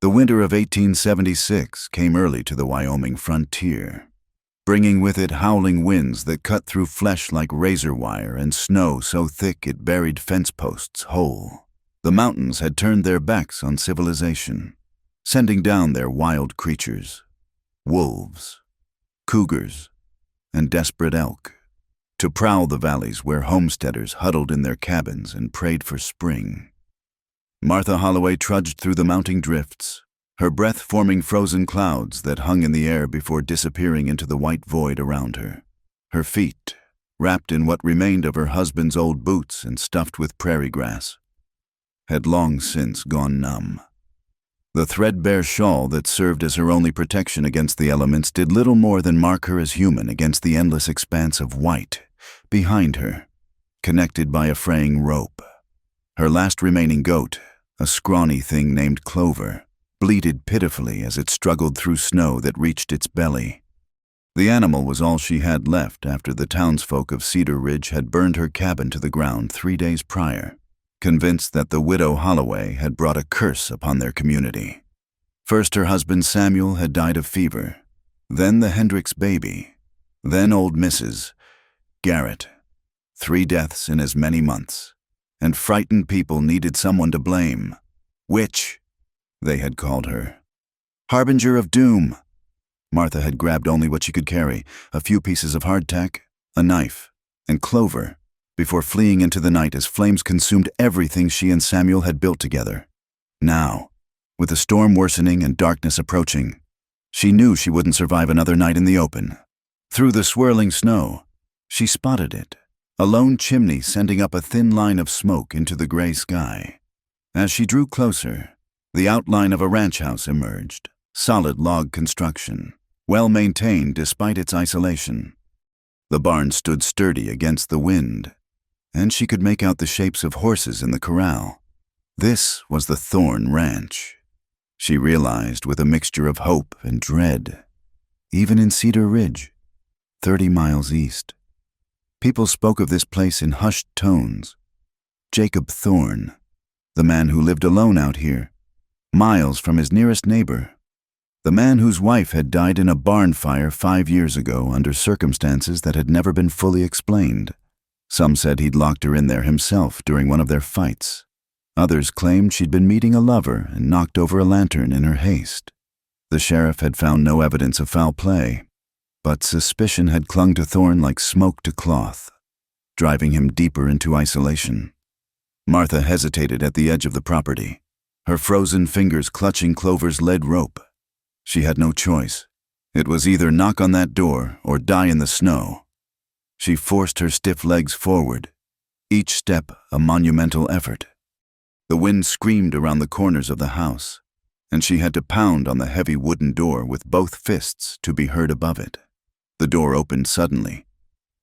The winter of 1876 came early to the Wyoming frontier, bringing with it howling winds that cut through flesh like razor wire and snow so thick it buried fence posts whole. The mountains had turned their backs on civilization, sending down their wild creatures, wolves, cougars, and desperate elk, to prowl the valleys where homesteaders huddled in their cabins and prayed for spring. Martha Holloway trudged through the mounting drifts, her breath forming frozen clouds that hung in the air before disappearing into the white void around her. Her feet, wrapped in what remained of her husband's old boots and stuffed with prairie grass, had long since gone numb. The threadbare shawl that served as her only protection against the elements did little more than mark her as human against the endless expanse of white behind her, connected by a fraying rope. Her last remaining goat, a scrawny thing named Clover, bleated pitifully as it struggled through snow that reached its belly. The animal was all she had left after the townsfolk of Cedar Ridge had burned her cabin to the ground 3 days prior, convinced that the widow Holloway had brought a curse upon their community. First her husband Samuel had died of fever, then the Hendricks baby, then old Mrs. Garrett. 3 deaths in as many months. And frightened people needed someone to blame. Witch, they had called her. Harbinger of doom. Martha had grabbed only what she could carry, a few pieces of hardtack, a knife, and Clover, before fleeing into the night as flames consumed everything she and Samuel had built together. Now, with the storm worsening and darkness approaching, she knew she wouldn't survive another night in the open. Through the swirling snow, she spotted it. A lone chimney sending up a thin line of smoke into the gray sky. As she drew closer, the outline of a ranch house emerged, solid log construction, well maintained despite its isolation. The barn stood sturdy against the wind, and she could make out the shapes of horses in the corral. This was the Thorne Ranch, she realized with a mixture of hope and dread. Even in Cedar Ridge, 30 miles east, people spoke of this place in hushed tones. Jacob Thorne, the man who lived alone out here, miles from his nearest neighbor. The man whose wife had died in a barn fire 5 years ago under circumstances that had never been fully explained. Some said he'd locked her in there himself during one of their fights. Others claimed she'd been meeting a lover and knocked over a lantern in her haste. The sheriff had found no evidence of foul play, but suspicion had clung to Thorne like smoke to cloth, driving him deeper into isolation. Martha hesitated at the edge of the property, her frozen fingers clutching Clover's lead rope. She had no choice. It was either knock on that door or die in the snow. She forced her stiff legs forward, each step a monumental effort. The wind screamed around the corners of the house, and she had to pound on the heavy wooden door with both fists to be heard above it. The door opened suddenly,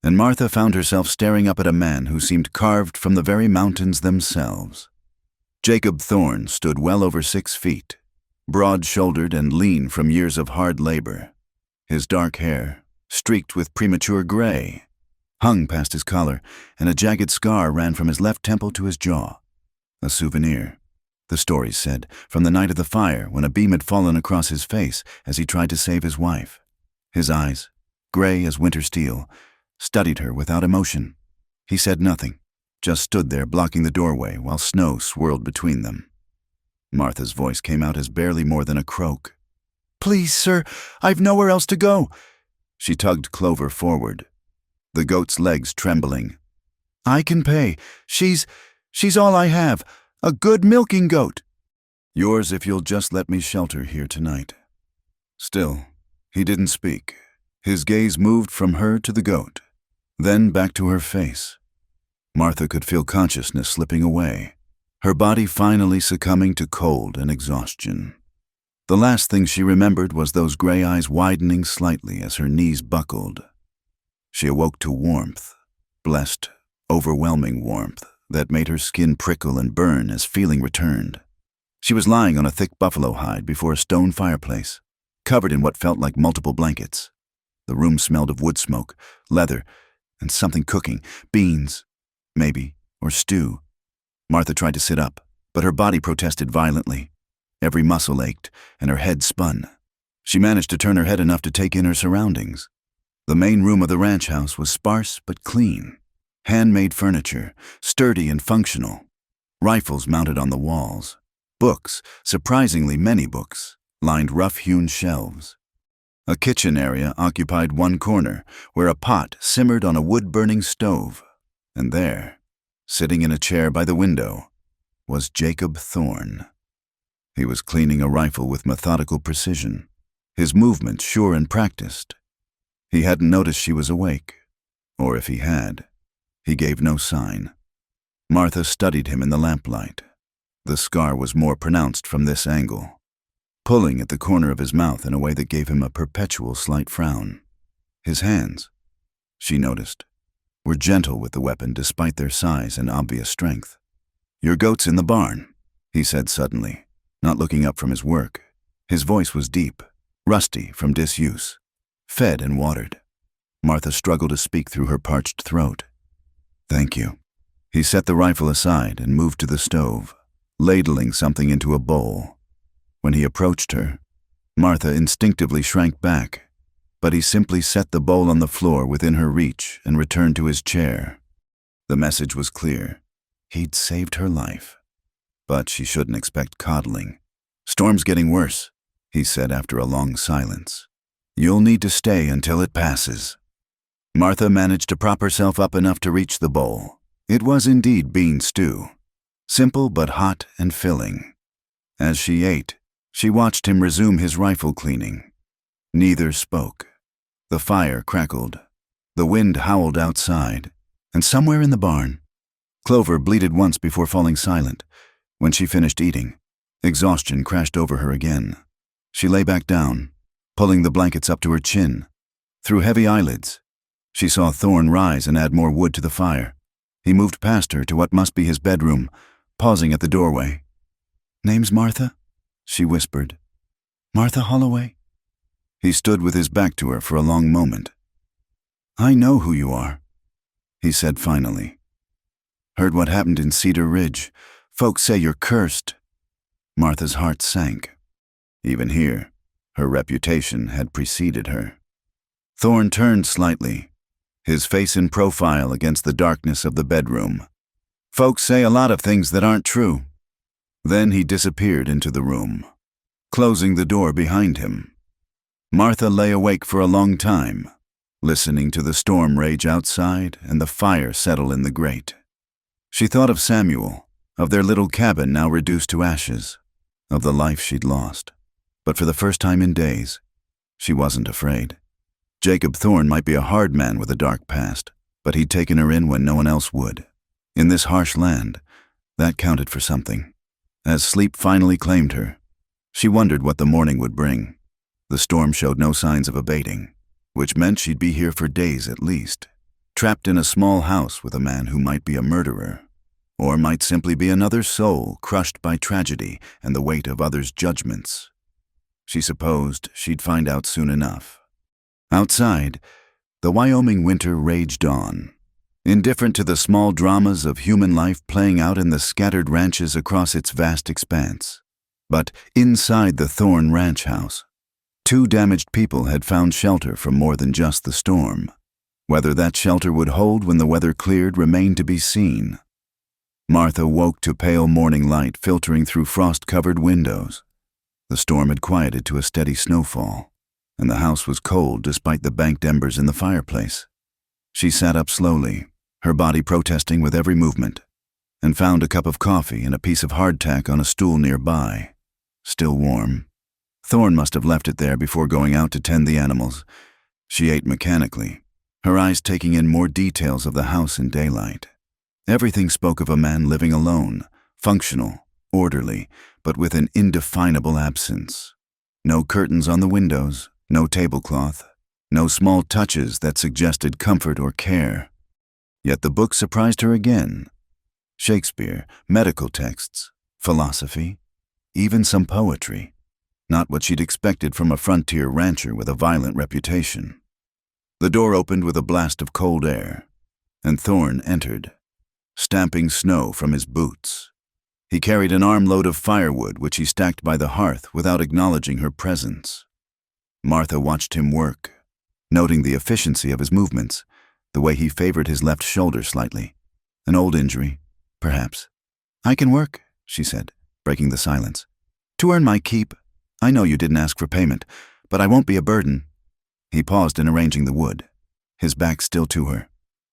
and Martha found herself staring up at a man who seemed carved from the very mountains themselves. Jacob Thorne stood well over 6 feet, broad-shouldered and lean from years of hard labor. His dark hair, streaked with premature gray, hung past his collar, and a jagged scar ran from his left temple to his jaw. A souvenir, the stories said, from the night of the fire when a beam had fallen across his face as he tried to save his wife. His eyes, gray as winter steel, studied her without emotion. He said nothing, just stood there blocking the doorway while snow swirled between them. Martha's voice came out as barely more than a croak. "Please, sir, I've nowhere else to go." She tugged Clover forward, the goat's legs trembling. "I can pay. She's all I have. A good milking goat." "Yours if you'll just let me shelter here tonight." Still, he didn't speak. His gaze moved from her to the goat, then back to her face. Martha could feel consciousness slipping away, her body finally succumbing to cold and exhaustion. The last thing she remembered was those gray eyes widening slightly as her knees buckled. She awoke to warmth, blessed, overwhelming warmth that made her skin prickle and burn as feeling returned. She was lying on a thick buffalo hide before a stone fireplace, covered in what felt like multiple blankets. The room smelled of wood smoke, leather, and something cooking, beans, maybe, or stew. Martha tried to sit up, but her body protested violently. Every muscle ached, and her head spun. She managed to turn her head enough to take in her surroundings. The main room of the ranch house was sparse but clean. Handmade furniture, sturdy and functional. Rifles mounted on the walls. Books, surprisingly many books, lined rough-hewn shelves. A kitchen area occupied one corner, where a pot simmered on a wood-burning stove. And there, sitting in a chair by the window, was Jacob Thorne. He was cleaning a rifle with methodical precision, his movements sure and practiced. He hadn't noticed she was awake, or if he had, he gave no sign. Martha studied him in the lamplight. The scar was more pronounced from this angle, pulling at the corner of his mouth in a way that gave him a perpetual slight frown. His hands, she noticed, were gentle with the weapon despite their size and obvious strength. "Your goat's in the barn," he said suddenly, not looking up from his work. His voice was deep, rusty from disuse, fed and watered. Martha struggled to speak through her parched throat. "Thank you." He set the rifle aside and moved to the stove, ladling something into a bowl. When he approached her, Martha instinctively shrank back, but he simply set the bowl on the floor within her reach and returned to his chair. The message was clear. He'd saved her life. But she shouldn't expect coddling. "Storm's getting worse," he said after a long silence. "You'll need to stay until it passes." Martha managed to prop herself up enough to reach the bowl. It was indeed bean stew, simple but hot and filling. As she ate, she watched him resume his rifle cleaning. Neither spoke. The fire crackled. The wind howled outside, and somewhere in the barn, Clover bleated once before falling silent. When she finished eating, exhaustion crashed over her again. She lay back down, pulling the blankets up to her chin. Through heavy eyelids, she saw Thorne rise and add more wood to the fire. He moved past her to what must be his bedroom, pausing at the doorway. "Name's Martha?" she whispered. "Martha Holloway?" He stood with his back to her for a long moment. "I know who you are," he said finally. "Heard what happened in Cedar Ridge. Folks say you're cursed." Martha's heart sank. Even here, her reputation had preceded her. Thorne turned slightly, his face in profile against the darkness of the bedroom. "Folks say a lot of things that aren't true." Then he disappeared into the room, closing the door behind him. Martha lay awake for a long time, listening to the storm rage outside and the fire settle in the grate. She thought of Samuel, of their little cabin now reduced to ashes, of the life she'd lost. But for the first time in days, she wasn't afraid. Jacob Thorne might be a hard man with a dark past, but he'd taken her in when no one else would. In this harsh land, that counted for something. As sleep finally claimed her, she wondered what the morning would bring. The storm showed no signs of abating, which meant she'd be here for days at least, trapped in a small house with a man who might be a murderer, or might simply be another soul crushed by tragedy and the weight of others' judgments. She supposed she'd find out soon enough. Outside, the Wyoming winter raged on, indifferent to the small dramas of human life playing out in the scattered ranches across its vast expanse. But inside the Thorne ranch house, 2 damaged people had found shelter from more than just the storm. Whether that shelter would hold when the weather cleared remained to be seen. Martha woke to pale morning light filtering through frost-covered windows. The storm had quieted to a steady snowfall, and the house was cold despite the banked embers in the fireplace. She sat up slowly, her body protesting with every movement, and found a cup of coffee and a piece of hardtack on a stool nearby, still warm. Thorne must have left it there before going out to tend the animals. She ate mechanically, her eyes taking in more details of the house in daylight. Everything spoke of a man living alone, functional, orderly, but with an indefinable absence. No curtains on the windows, no tablecloth, no small touches that suggested comfort or care. Yet the book surprised her again. Shakespeare, medical texts, philosophy, even some poetry. Not what she'd expected from a frontier rancher with a violent reputation. The door opened with a blast of cold air, and Thorne entered, stamping snow from his boots. He carried an armload of firewood which he stacked by the hearth without acknowledging her presence. Martha watched him work, noting the efficiency of his movements, the way he favored his left shoulder slightly. An old injury, perhaps. "I can work," she said, breaking the silence. "To earn my keep. I know you didn't ask for payment, but I won't be a burden." He paused in arranging the wood, his back still to her.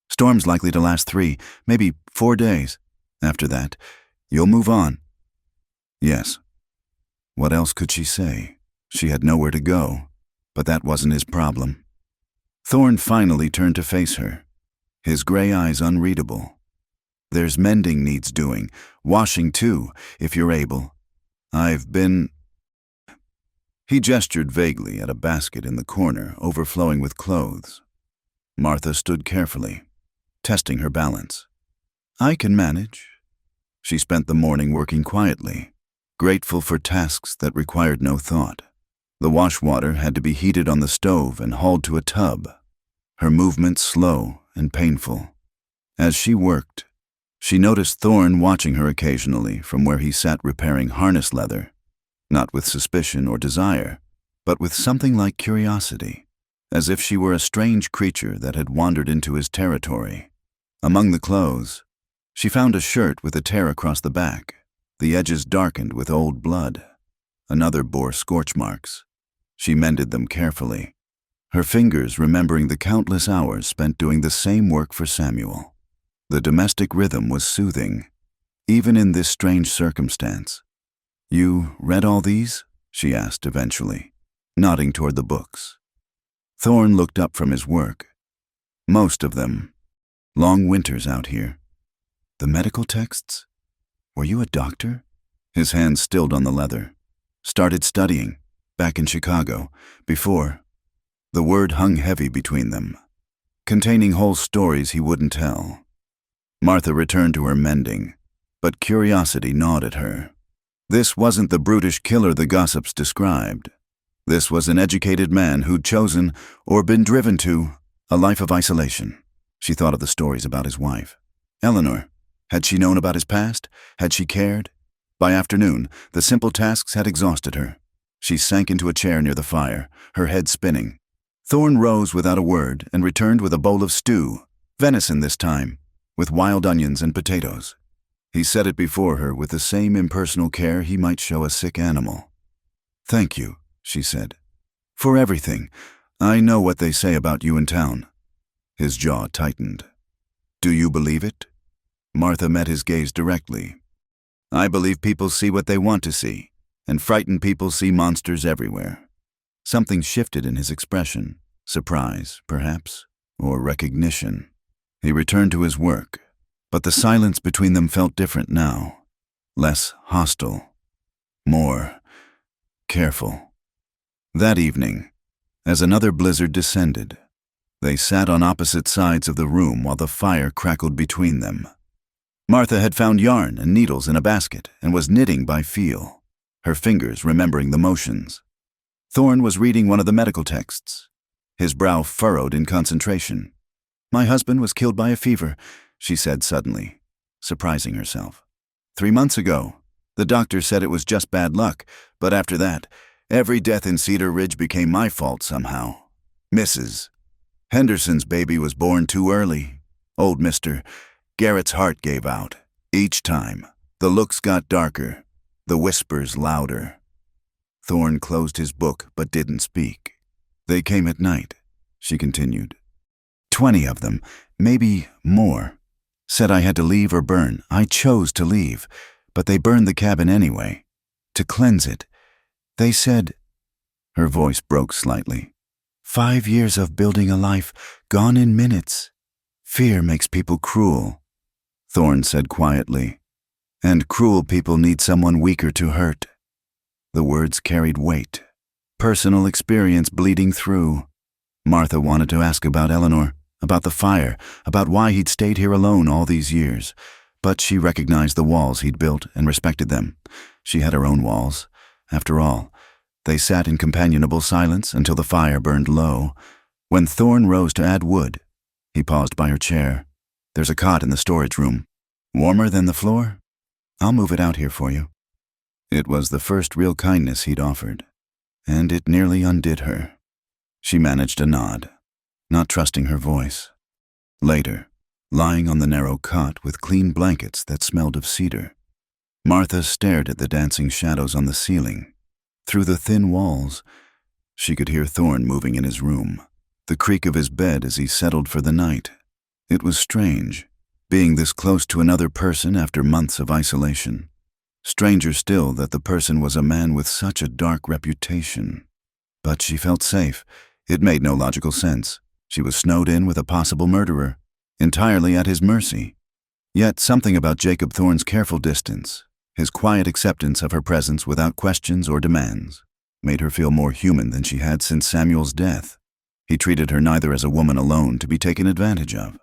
"Storm's likely to last 3, maybe 4 days. After that, you'll move on." Yes. What else could she say? She had nowhere to go, but that wasn't his problem. Thorne finally turned to face her, his gray eyes unreadable. "There's mending needs doing, washing too, if you're able. I've been—" He gestured vaguely at a basket in the corner, overflowing with clothes. Martha stood carefully, testing her balance. "I can manage." She spent the morning working quietly, grateful for tasks that required no thought. The wash water had to be heated on the stove and hauled to a tub, her movements slow and painful. As she worked, she noticed Thorne watching her occasionally from where he sat repairing harness leather, not with suspicion or desire, but with something like curiosity, as if she were a strange creature that had wandered into his territory. Among the clothes, she found a shirt with a tear across the back, the edges darkened with old blood. Another bore scorch marks. She mended them carefully, her fingers remembering the countless hours spent doing the same work for Samuel. The domestic rhythm was soothing, even in this strange circumstance. "You read all these?" she asked eventually, nodding toward the books. Thorne looked up from his work. "Most of them. Long winters out here." "The medical texts? Were you a doctor?" His hands stilled on the leather. "Started studying, back in Chicago, before." The word hung heavy between them, containing whole stories he wouldn't tell. Martha returned to her mending, but curiosity gnawed at her. This wasn't the brutish killer the gossips described. This was an educated man who'd chosen, or been driven to, a life of isolation. She thought of the stories about his wife. Eleanor. Had she known about his past? Had she cared? By afternoon, the simple tasks had exhausted her. She sank into a chair near the fire, her head spinning. Thorne rose without a word and returned with a bowl of stew, venison this time, with wild onions and potatoes. He set it before her with the same impersonal care he might show a sick animal. "Thank you," she said, "for everything. I know what they say about you in town." His jaw tightened. "Do you believe it?" Martha met his gaze directly. "I believe people see what they want to see, and frightened people see monsters everywhere." Something shifted in his expression, surprise, perhaps, or recognition. He returned to his work, but the silence between them felt different now, less hostile, more careful. That evening, as another blizzard descended, they sat on opposite sides of the room while the fire crackled between them. Martha had found yarn and needles in a basket and was knitting by feel, her fingers remembering the motions. Thorne was reading one of the medical texts, his brow furrowed in concentration. "My husband was killed by a fever," she said suddenly, surprising herself. 3 months ago, the doctor said it was just bad luck, but after that, every death in Cedar Ridge became my fault somehow. Mrs. Henderson's baby was born too early. Old Mr. Garrett's heart gave out. Each time, the looks got darker, the whispers louder." Thorne closed his book but didn't speak. "They came at night," she continued. 20 of them, maybe more. Said I had to leave or burn. I chose to leave, but they burned the cabin anyway, to cleanse it. They said—" Her voice broke slightly. 5 years of building a life, gone in minutes. Fear makes people cruel," Thorne said quietly. "And cruel people need someone weaker to hurt." The words carried weight, personal experience bleeding through. Martha wanted to ask about Eleanor, about the fire, about why he'd stayed here alone all these years, but she recognized the walls he'd built and respected them. She had her own walls. After all, they sat in companionable silence until the fire burned low. When Thorne rose to add wood, he paused by her chair. "There's a cot in the storage room. Warmer than the floor?" I'll move it out here for you." It was the first real kindness he'd offered, and it nearly undid her. She managed a nod, not trusting her voice. Later, lying on the narrow cot with clean blankets that smelled of cedar, Martha stared at the dancing shadows on the ceiling. Through the thin walls, she could hear Thorne moving in his room, the creak of his bed as he settled for the night. It was strange, being this close to another person after months of isolation. Stranger still that the person was a man with such a dark reputation. But she felt safe. It made no logical sense. She was snowed in with a possible murderer, entirely at his mercy. Yet something about Jacob Thorne's careful distance, his quiet acceptance of her presence without questions or demands, made her feel more human than she had since Samuel's death. He treated her neither as a woman alone to be taken advantage of,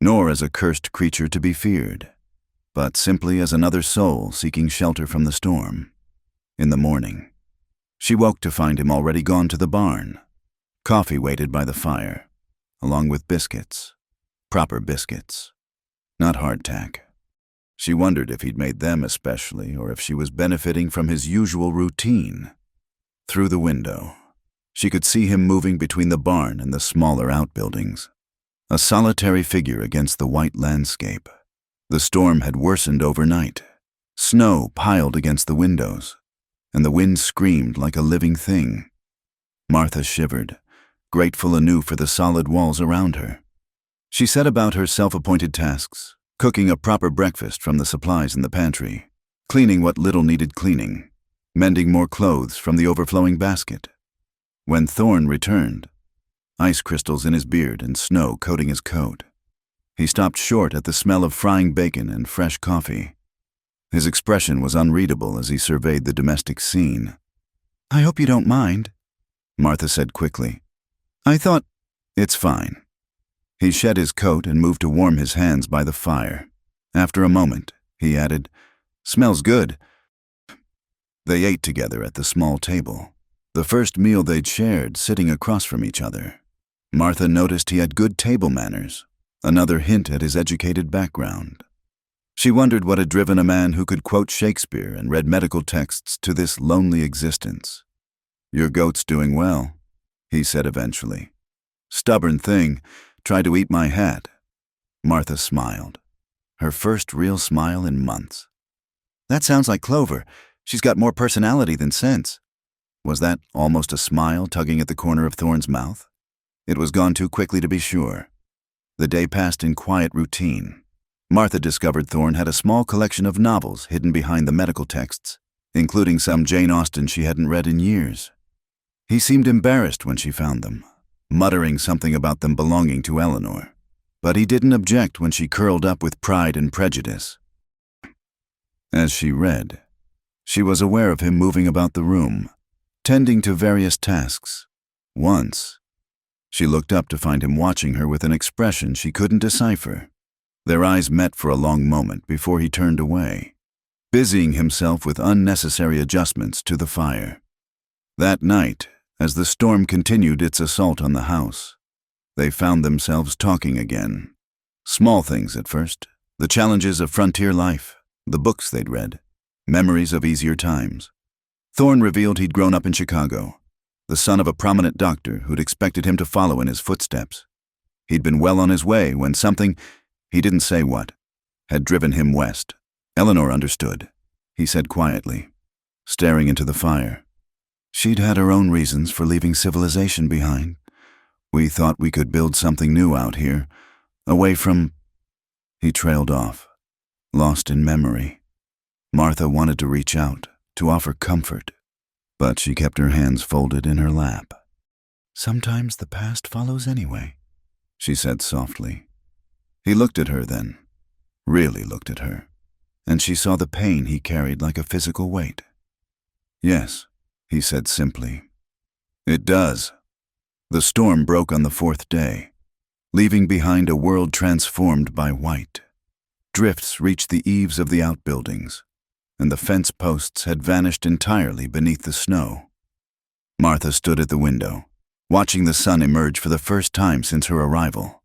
nor as a cursed creature to be feared, but simply as another soul seeking shelter from the storm. In the morning, she woke to find him already gone to the barn. Coffee waited by the fire, along with biscuits. Proper biscuits, not hardtack. She wondered if he'd made them especially, or if she was benefiting from his usual routine. Through the window, she could see him moving between the barn and the smaller outbuildings, a solitary figure against the white landscape. The storm had worsened overnight. Snow piled against the windows, and the wind screamed like a living thing. Martha shivered, grateful anew for the solid walls around her. She set about her self-appointed tasks, cooking a proper breakfast from the supplies in the pantry, cleaning what little needed cleaning, mending more clothes from the overflowing basket. When Thorne returned, ice crystals in his beard and snow coating his coat, he stopped short at the smell of frying bacon and fresh coffee. His expression was unreadable as he surveyed the domestic scene. "I hope you don't mind," Martha said quickly. "I thought—" "It's fine." He shed his coat and moved to warm his hands by the fire. After a moment, he added, "Smells good." They ate together at the small table, the first meal they'd shared sitting across from each other. Martha noticed he had good table manners, another hint at his educated background. She wondered what had driven a man who could quote Shakespeare and read medical texts to this lonely existence. "Your goat's doing well," he said eventually. "Stubborn thing, tried to eat my hat." Martha smiled, her first real smile in months. "That sounds like Clover. She's got more personality than sense." Was that almost a smile tugging at the corner of Thorne's mouth? It was gone too quickly to be sure. The day passed in quiet routine. Martha discovered Thorne had a small collection of novels hidden behind the medical texts, including some Jane Austen she hadn't read in years. He seemed embarrassed when she found them, muttering something about them belonging to Eleanor, but he didn't object when she curled up with Pride and Prejudice. As she read, she was aware of him moving about the room, tending to various tasks. Once, she looked up to find him watching her with an expression she couldn't decipher. Their eyes met for a long moment before he turned away, busying himself with unnecessary adjustments to the fire. That night, as the storm continued its assault on the house, they found themselves talking again. Small things at first, the challenges of frontier life, the books they'd read, memories of easier times. Thorne revealed he'd grown up in Chicago, the son of a prominent doctor who'd expected him to follow in his footsteps. He'd been well on his way when something, he didn't say what, had driven him west. Eleanor understood, he said quietly, staring into the fire. She'd had her own reasons for leaving civilization behind. We thought we could build something new out here, away from... He trailed off, lost in memory. Martha wanted to reach out, to offer comfort, but she kept her hands folded in her lap. "Sometimes the past follows anyway," she said softly. He looked at her then, really looked at her, and she saw the pain he carried like a physical weight. "Yes," he said simply. "It does." The storm broke on the fourth day, leaving behind a world transformed by white. Drifts reached the eaves of the outbuildings, and the fence posts had vanished entirely beneath the snow. Martha stood at the window, watching the sun emerge for the first time since her arrival,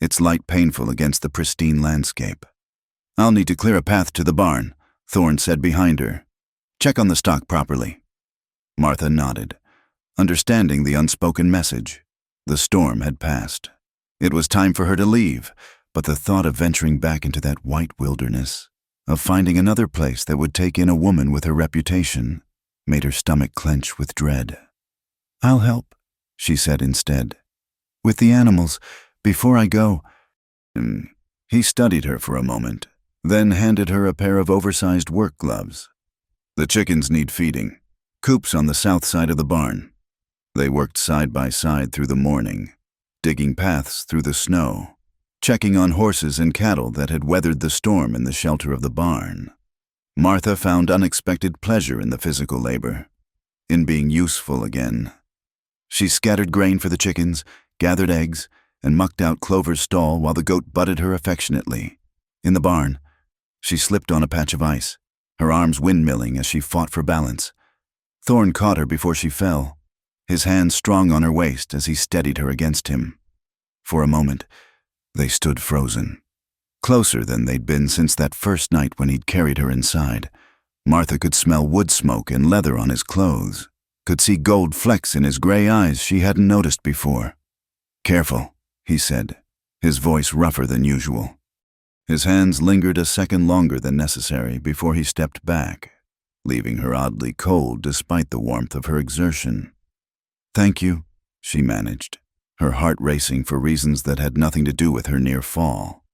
its light painful against the pristine landscape. "I'll need to clear a path to the barn," Thorne said behind her. "Check on the stock properly." Martha nodded, understanding the unspoken message. The storm had passed. It was time for her to leave, but the thought of venturing back into that white wilderness, of finding another place that would take in a woman with her reputation, made her stomach clench with dread. "I'll help," she said instead. "With the animals, before I go." He studied her for a moment, then handed her a pair of oversized work gloves. "The chickens need feeding. Coop's on the south side of the barn." They worked side by side through the morning, digging paths through the snow, checking on horses and cattle that had weathered the storm in the shelter of the barn. Martha found unexpected pleasure in the physical labor, in being useful again. She scattered grain for the chickens, gathered eggs, and mucked out Clover's stall while the goat butted her affectionately. In the barn, she slipped on a patch of ice, her arms windmilling as she fought for balance. Thorne caught her before she fell, his hand strong on her waist as he steadied her against him. For a moment, they stood frozen, closer than they'd been since that first night when he'd carried her inside. Martha could smell wood smoke and leather on his clothes, could see gold flecks in his gray eyes she hadn't noticed before. "Careful," he said, his voice rougher than usual. His hands lingered a second longer than necessary before he stepped back, leaving her oddly cold despite the warmth of her exertion. "Thank you," she managed, her heart racing for reasons that had nothing to do with her near fall.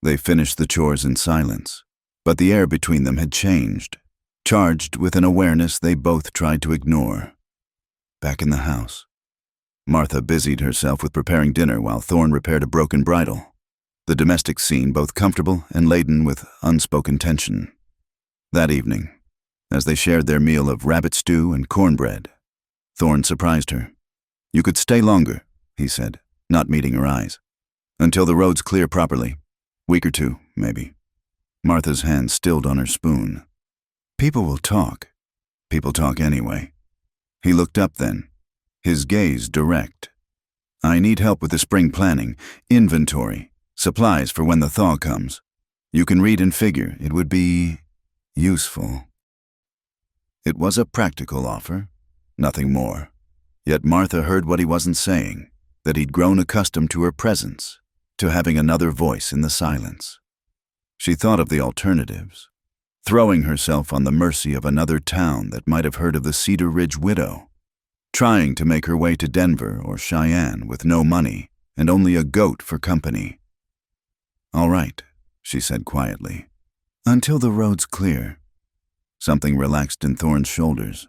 They finished the chores in silence, but the air between them had changed, charged with an awareness they both tried to ignore. Back in the house, Martha busied herself with preparing dinner while Thorne repaired a broken bridle, the domestic scene both comfortable and laden with unspoken tension. That evening, as they shared their meal of rabbit stew and cornbread, Thorne surprised her. "You could stay longer," he said, not meeting her eyes. "Until the roads clear properly. Week or two, maybe." Martha's hand stilled on her spoon. "People will talk. People talk anyway." He looked up then, his gaze direct. "I need help with the spring planning, inventory, supplies for when the thaw comes. You can read and figure. It would be useful." It was a practical offer, nothing more. Yet Martha heard what he wasn't saying, that he'd grown accustomed to her presence, to having another voice in the silence. She thought of the alternatives, throwing herself on the mercy of another town that might have heard of the Cedar Ridge widow, trying to make her way to Denver or Cheyenne with no money and only a goat for company. "All right," she said quietly, "until the road's clear." Something relaxed in Thorne's shoulders.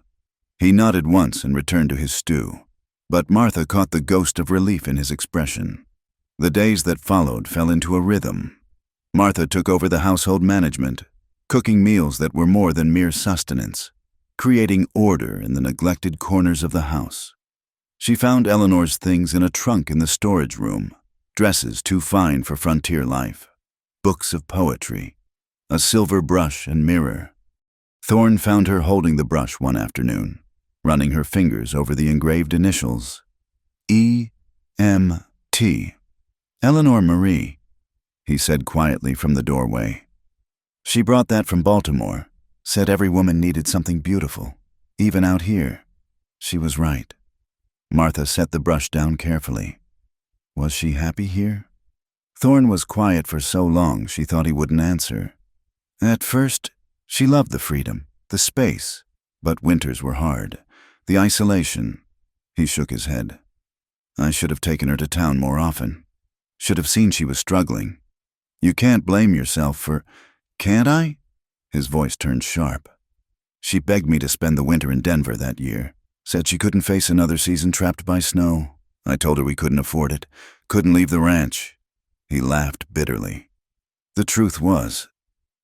He nodded once and returned to his stew, but Martha caught the ghost of relief in his expression. The days that followed fell into a rhythm. Martha took over the household management, cooking meals that were more than mere sustenance, creating order in the neglected corners of the house. She found Eleanor's things in a trunk in the storage room, dresses too fine for frontier life, books of poetry, a silver brush and mirror. Thorne found her holding the brush one afternoon, running her fingers over the engraved initials, E.M.T. "Eleanor Marie," he said quietly from the doorway. "She brought that from Baltimore, said every woman needed something beautiful, even out here." She was right. Martha set the brush down carefully. Was she happy here? Thorne was quiet for so long she thought he wouldn't answer. At first, she loved the freedom, the space, but winters were hard. The isolation. He shook his head. "I should have taken her to town more often. Should have seen she was struggling. You can't blame yourself for—" "Can't I?" His voice turned sharp. "She begged me to spend the winter in Denver that year. Said she couldn't face another season trapped by snow. I told her we couldn't afford it. Couldn't leave the ranch." He laughed bitterly. "The truth was,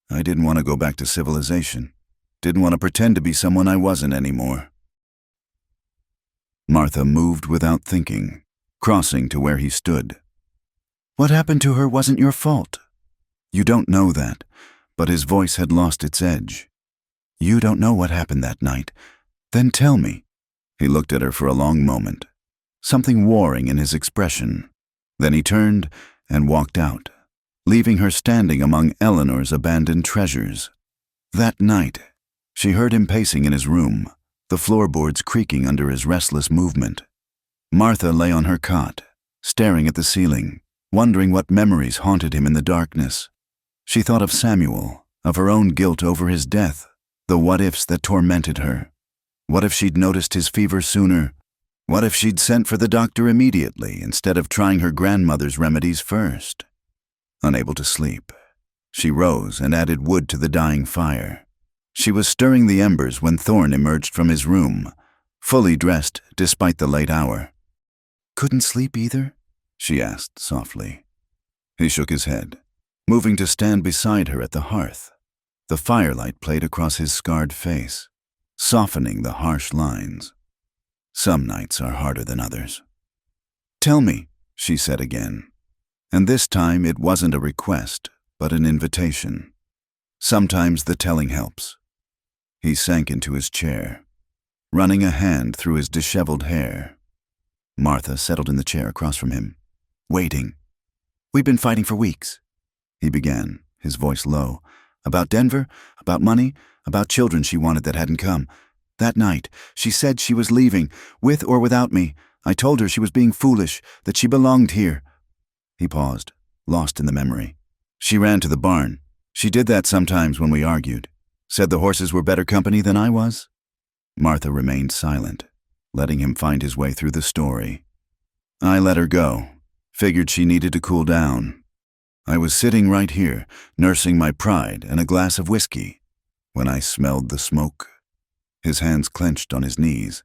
I didn't want to go back to civilization. Didn't want to pretend to be someone I wasn't anymore." Martha moved without thinking, crossing to where he stood. "What happened to her wasn't your fault." "You don't know that," but his voice had lost its edge. "You don't know what happened that night. Then tell me." He looked at her for a long moment, something warring in his expression. Then he turned and walked out, leaving her standing among Eleanor's abandoned treasures. That night, she heard him pacing in his room, the floorboards creaking under his restless movement. Martha lay on her cot, staring at the ceiling, wondering what memories haunted him in the darkness. She thought of Samuel, of her own guilt over his death, the what-ifs that tormented her. What if she'd noticed his fever sooner? What if she'd sent for the doctor immediately instead of trying her grandmother's remedies first? Unable to sleep, she rose and added wood to the dying fire. She was stirring the embers when Thorne emerged from his room, fully dressed despite the late hour. "Couldn't sleep either?" she asked softly. He shook his head, moving to stand beside her at the hearth. The firelight played across his scarred face, softening the harsh lines. Some nights are harder than others. "Tell me," she said again. And this time it wasn't a request, but an invitation. Sometimes the telling helps. He sank into his chair, running a hand through his disheveled hair. Martha settled in the chair across from him, waiting. "We've been fighting for weeks," he began, his voice low. "About Denver, about money, about children she wanted that hadn't come. That night, she said she was leaving, with or without me. I told her she was being foolish, that she belonged here." He paused, lost in the memory. "She ran to the barn. She did that sometimes when we argued. Said the horses were better company than I was." Martha remained silent, letting him find his way through the story. "I let her go. Figured she needed to cool down. I was sitting right here, nursing my pride and a glass of whiskey, when I smelled the smoke." His hands clenched on his knees.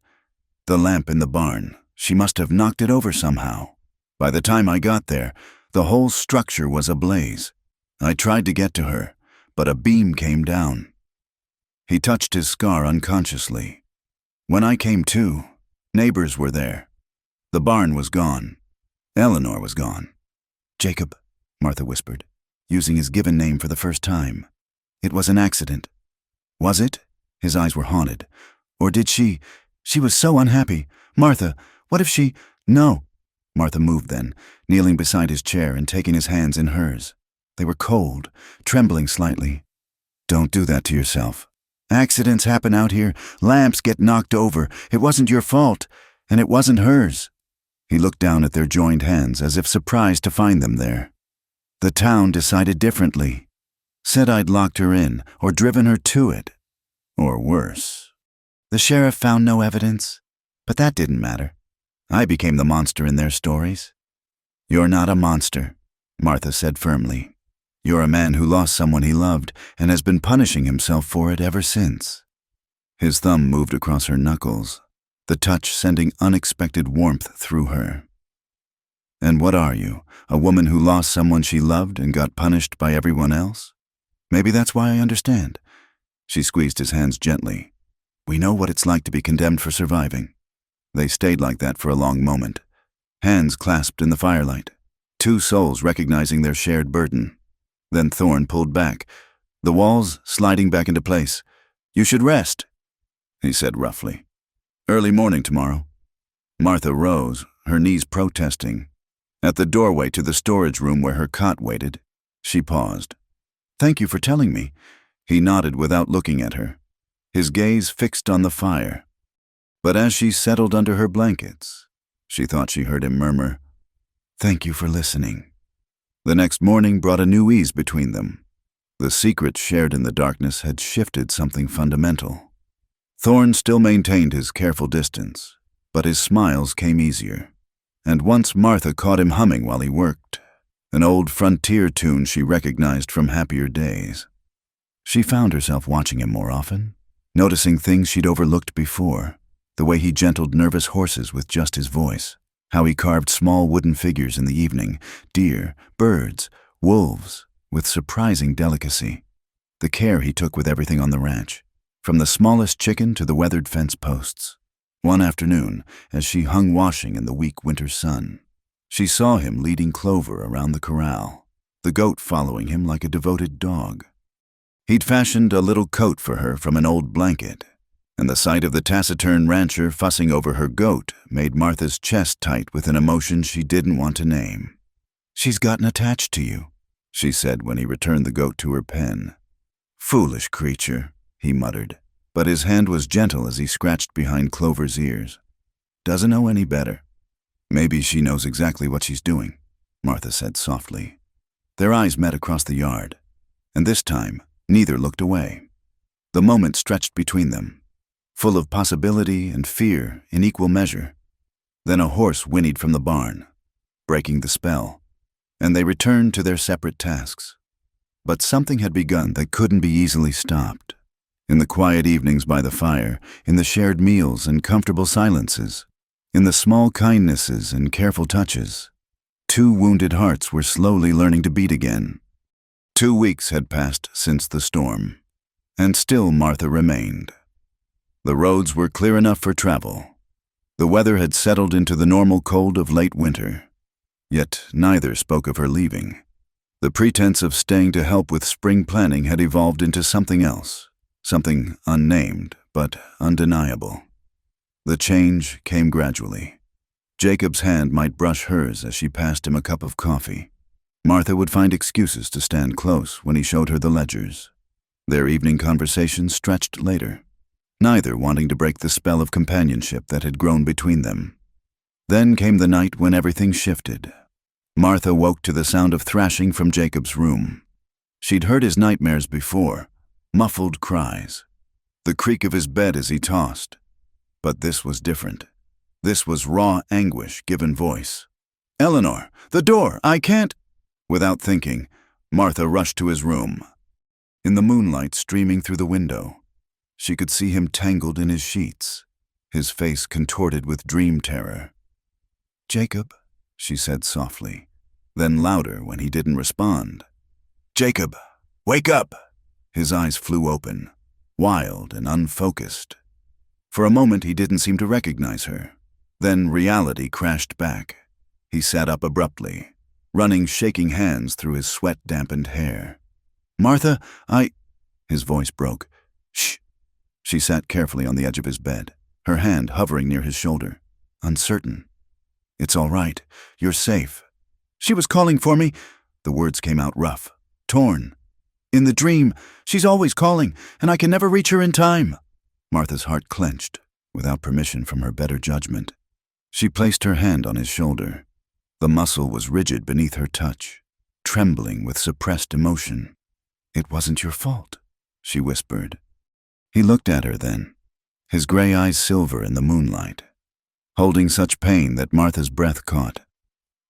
"The lamp in the barn. She must have knocked it over somehow. By the time I got there, the whole structure was ablaze. I tried to get to her, but a beam came down." He touched his scar unconsciously. "When I came to, neighbors were there. The barn was gone. Eleanor was gone." "Jacob," Martha whispered, using his given name for the first time. "It was an accident." "Was it?" His eyes were haunted. "Or did she? She was so unhappy. Martha, what if she—" "No." Martha moved then, kneeling beside his chair and taking his hands in hers. They were cold, trembling slightly. "Don't do that to yourself. Accidents happen out here. Lamps get knocked over. It wasn't your fault, and it wasn't hers." He looked down at their joined hands as if surprised to find them there. "The town decided differently. Said I'd locked her in or driven her to it. Or worse. The sheriff found no evidence, but that didn't matter. I became the monster in their stories." "You're not a monster," Martha said firmly. "You're a man who lost someone he loved and has been punishing himself for it ever since." His thumb moved across her knuckles, the touch sending unexpected warmth through her. "And what are you, a woman who lost someone she loved and got punished by everyone else? Maybe that's why I understand." She squeezed his hands gently. "We know what it's like to be condemned for surviving." They stayed like that for a long moment, hands clasped in the firelight, two souls recognizing their shared burden. Then Thorne pulled back, the walls sliding back into place. "You should rest," he said roughly. "Early morning tomorrow." Martha rose, her knees protesting. At the doorway to the storage room where her cot waited, she paused. "Thank you for telling me." He nodded without looking at her, his gaze fixed on the fire. But as she settled under her blankets, she thought she heard him murmur, "Thank you for listening." The next morning brought a new ease between them. The secret shared in the darkness had shifted something fundamental. Thorne still maintained his careful distance, but his smiles came easier. And once Martha caught him humming while he worked, an old frontier tune she recognized from happier days. She found herself watching him more often, noticing things she'd overlooked before, the way he gentled nervous horses with just his voice, how he carved small wooden figures in the evening, deer, birds, wolves, with surprising delicacy, the care he took with everything on the ranch, from the smallest chicken to the weathered fence posts. One afternoon, as she hung washing in the weak winter sun, she saw him leading Clover around the corral, the goat following him like a devoted dog. He'd fashioned a little coat for her from an old blanket, and the sight of the taciturn rancher fussing over her goat made Martha's chest tight with an emotion she didn't want to name. "She's gotten attached to you," she said when he returned the goat to her pen. "Foolish creature," he muttered, but his hand was gentle as he scratched behind Clover's ears. "Doesn't know any better." "Maybe she knows exactly what she's doing," Martha said softly. Their eyes met across the yard, and this time neither looked away. The moment stretched between them, full of possibility and fear in equal measure. Then a horse whinnied from the barn, breaking the spell, and they returned to their separate tasks. But something had begun that couldn't be easily stopped. In the quiet evenings by the fire, in the shared meals and comfortable silences, in the small kindnesses and careful touches, two wounded hearts were slowly learning to beat again. 2 weeks had passed since the storm, and still Martha remained. The roads were clear enough for travel. The weather had settled into the normal cold of late winter, yet neither spoke of her leaving. The pretense of staying to help with spring planning had evolved into something else, something unnamed but undeniable. The change came gradually. Jacob's hand might brush hers as she passed him a cup of coffee. Martha would find excuses to stand close when he showed her the ledgers. Their evening conversation stretched later, neither wanting to break the spell of companionship that had grown between them. Then came the night when everything shifted. Martha woke to the sound of thrashing from Jacob's room. She'd heard his nightmares before, muffled cries, the creak of his bed as he tossed. But this was different. This was raw anguish given voice. "Eleanor, the door, I can't—" Without thinking, Martha rushed to his room. In the moonlight streaming through the window, she could see him tangled in his sheets, his face contorted with dream terror. "Jacob," she said softly, then louder when he didn't respond. "Jacob, wake up!" His eyes flew open, wild and unfocused. For a moment he didn't seem to recognize her. Then reality crashed back. He sat up abruptly, running shaking hands through his sweat-dampened hair. "Martha, His voice broke. "Shh." She sat carefully on the edge of his bed, her hand hovering near his shoulder, uncertain. "It's all right. You're safe." "She was calling for me." The words came out rough, torn. "In the dream. She's always calling, and I can never reach her in time." Martha's heart clenched, without permission from her better judgment. She placed her hand on his shoulder. The muscle was rigid beneath her touch, trembling with suppressed emotion. "It wasn't your fault," she whispered. He looked at her then, his gray eyes silver in the moonlight, holding such pain that Martha's breath caught.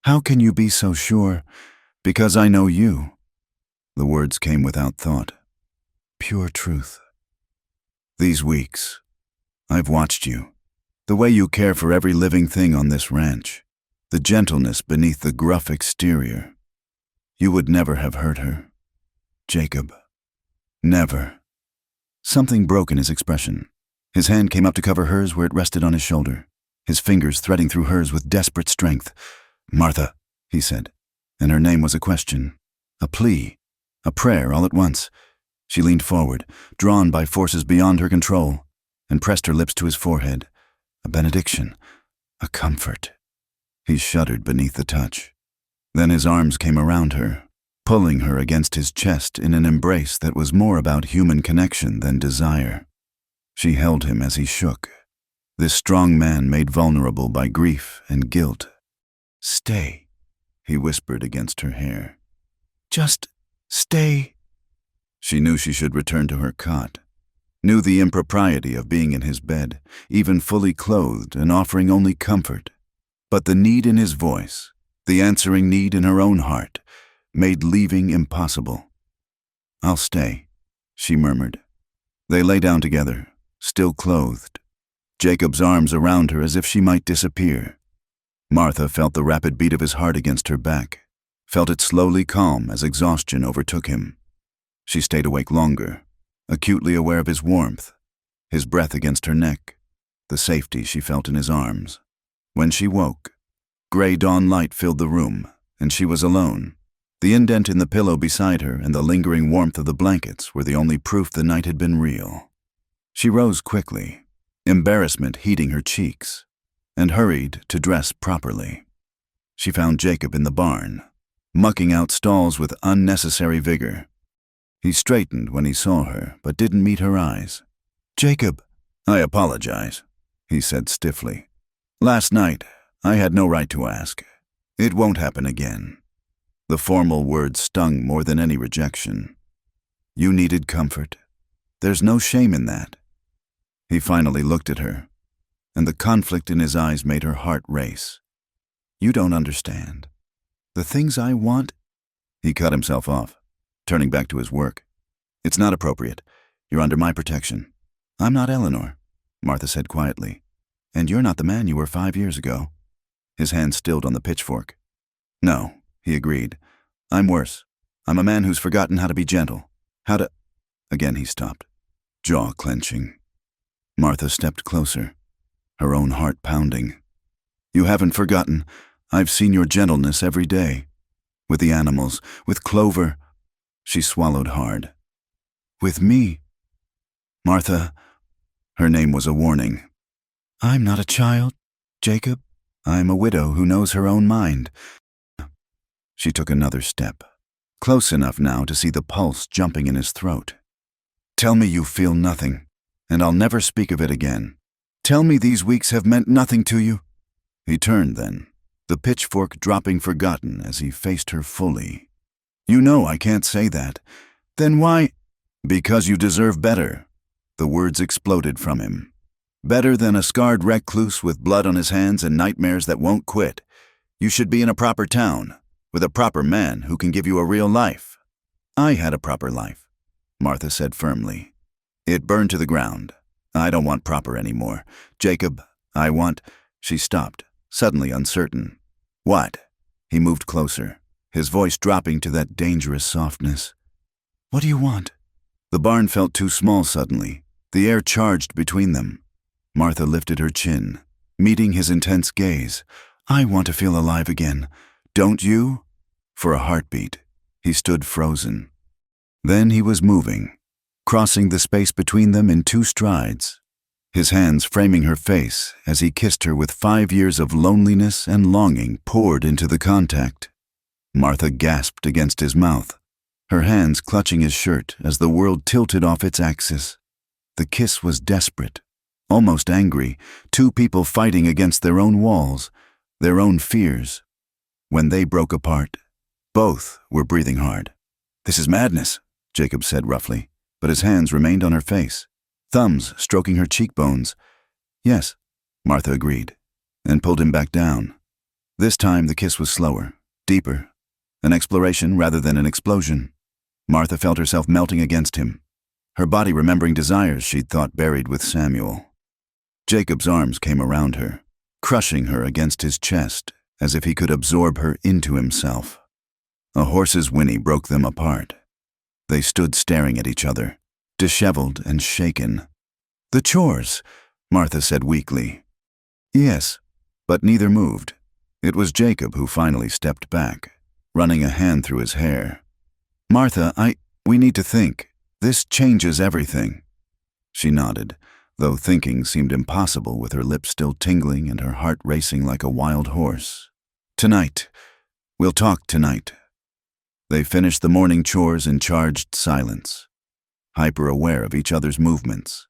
"How can you be so sure? Because I know you." The words came without thought. Pure truth. "These weeks, I've watched you. The way you care for every living thing on this ranch. The gentleness beneath the gruff exterior. You would never have hurt her. Jacob. Never." Something broke in his expression. His hand came up to cover hers where it rested on his shoulder, his fingers threading through hers with desperate strength. "Martha," he said, and her name was a question, a plea, a prayer all at once. She leaned forward, drawn by forces beyond her control, and pressed her lips to his forehead. A benediction, a comfort. He shuddered beneath the touch. Then his arms came around her, pulling her against his chest in an embrace that was more about human connection than desire. She held him as he shook, this strong man made vulnerable by grief and guilt. "Stay," he whispered against her hair. "Just stay." She knew she should return to her cot, knew the impropriety of being in his bed, even fully clothed and offering only comfort. But the need in his voice, the answering need in her own heart, made leaving impossible. "I'll stay," she murmured. They lay down together, still clothed, Jacob's arms around her as if she might disappear. Martha felt the rapid beat of his heart against her back, felt it slowly calm as exhaustion overtook him. She stayed awake longer, acutely aware of his warmth, his breath against her neck, the safety she felt in his arms. When she woke, gray dawn light filled the room, and she was alone. The indent in the pillow beside her and the lingering warmth of the blankets were the only proof the night had been real. She rose quickly, embarrassment heating her cheeks, and hurried to dress properly. She found Jacob in the barn, mucking out stalls with unnecessary vigor. He straightened when he saw her, but didn't meet her eyes. "Jacob." "I apologize," he said stiffly. "Last night, I had no right to ask. It won't happen again." The formal words stung more than any rejection. "You needed comfort. There's no shame in that." He finally looked at her, and the conflict in his eyes made her heart race. "You don't understand. The things I want—" He cut himself off, turning back to his work. "It's not appropriate. You're under my protection." "I'm not Eleanor," Martha said quietly. "And you're not the man you were 5 years ago." His hand stilled on the pitchfork. "No," he agreed. "I'm worse. I'm a man who's forgotten how to be gentle. How to—" Again he stopped, jaw clenching. Martha stepped closer, her own heart pounding. "You haven't forgotten. I've seen your gentleness every day. With the animals, with Clover." She swallowed hard. "With me." "Martha," her name was a warning. "I'm not a child, Jacob. I'm a widow who knows her own mind." She took another step, close enough now to see the pulse jumping in his throat. "Tell me you feel nothing, and I'll never speak of it again. Tell me these weeks have meant nothing to you." He turned then, the pitchfork dropping forgotten as he faced her fully. "You know I can't say that. Then why—" "Because you deserve better." The words exploded from him. "Better than a scarred recluse with blood on his hands and nightmares that won't quit. You should be in a proper town, with a proper man who can give you a real life." "I had a proper life," Martha said firmly. "It burned to the ground. I don't want proper anymore. Jacob, I want—" She stopped, suddenly uncertain. "What?" He moved closer, his voice dropping to that dangerous softness. "What do you want?" The barn felt too small suddenly, the air charged between them. Martha lifted her chin, meeting his intense gaze. "I want to feel alive again. Don't you?" For a heartbeat, he stood frozen. Then he was moving, crossing the space between them in 2 strides, his hands framing her face as he kissed her with 5 years of loneliness and longing poured into the contact. Martha gasped against his mouth, her hands clutching his shirt as the world tilted off its axis. The kiss was desperate, almost angry, 2 people fighting against their own walls, their own fears. When they broke apart, both were breathing hard. "This is madness," Jacob said roughly, but his hands remained on her face, thumbs stroking her cheekbones. "Yes," Martha agreed, and pulled him back down. This time the kiss was slower, deeper, an exploration rather than an explosion. Martha felt herself melting against him, her body remembering desires she'd thought buried with Samuel. Jacob's arms came around her, crushing her against his chest as if he could absorb her into himself. A horse's whinny broke them apart. They stood staring at each other, disheveled and shaken. "The chores," Martha said weakly. "Yes," but neither moved. It was Jacob who finally stepped back, running a hand through his hair. "Martha, we need to think. This changes everything." She nodded, though thinking seemed impossible with her lips still tingling and her heart racing like a wild horse. "Tonight. We'll talk tonight." They finished the morning chores in charged silence, hyper-aware of each other's movements.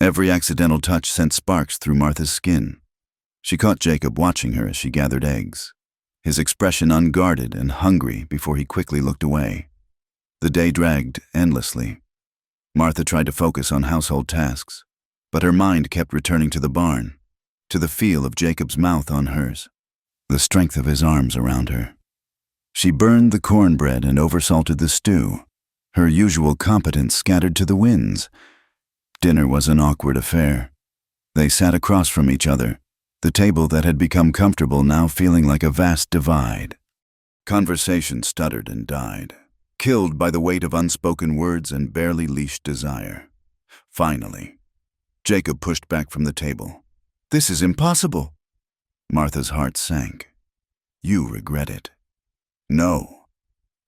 Every accidental touch sent sparks through Martha's skin. She caught Jacob watching her as she gathered eggs, his expression unguarded and hungry before he quickly looked away. The day dragged endlessly. Martha tried to focus on household tasks, but her mind kept returning to the barn, to the feel of Jacob's mouth on hers, the strength of his arms around her. She burned the cornbread and oversalted the stew, her usual competence scattered to the winds. Dinner was an awkward affair. They sat across from each other, the table that had become comfortable now feeling like a vast divide. Conversation stuttered and died, killed by the weight of unspoken words and barely leashed desire. Finally, Jacob pushed back from the table. "This is impossible." Martha's heart sank. "You regret it." "No."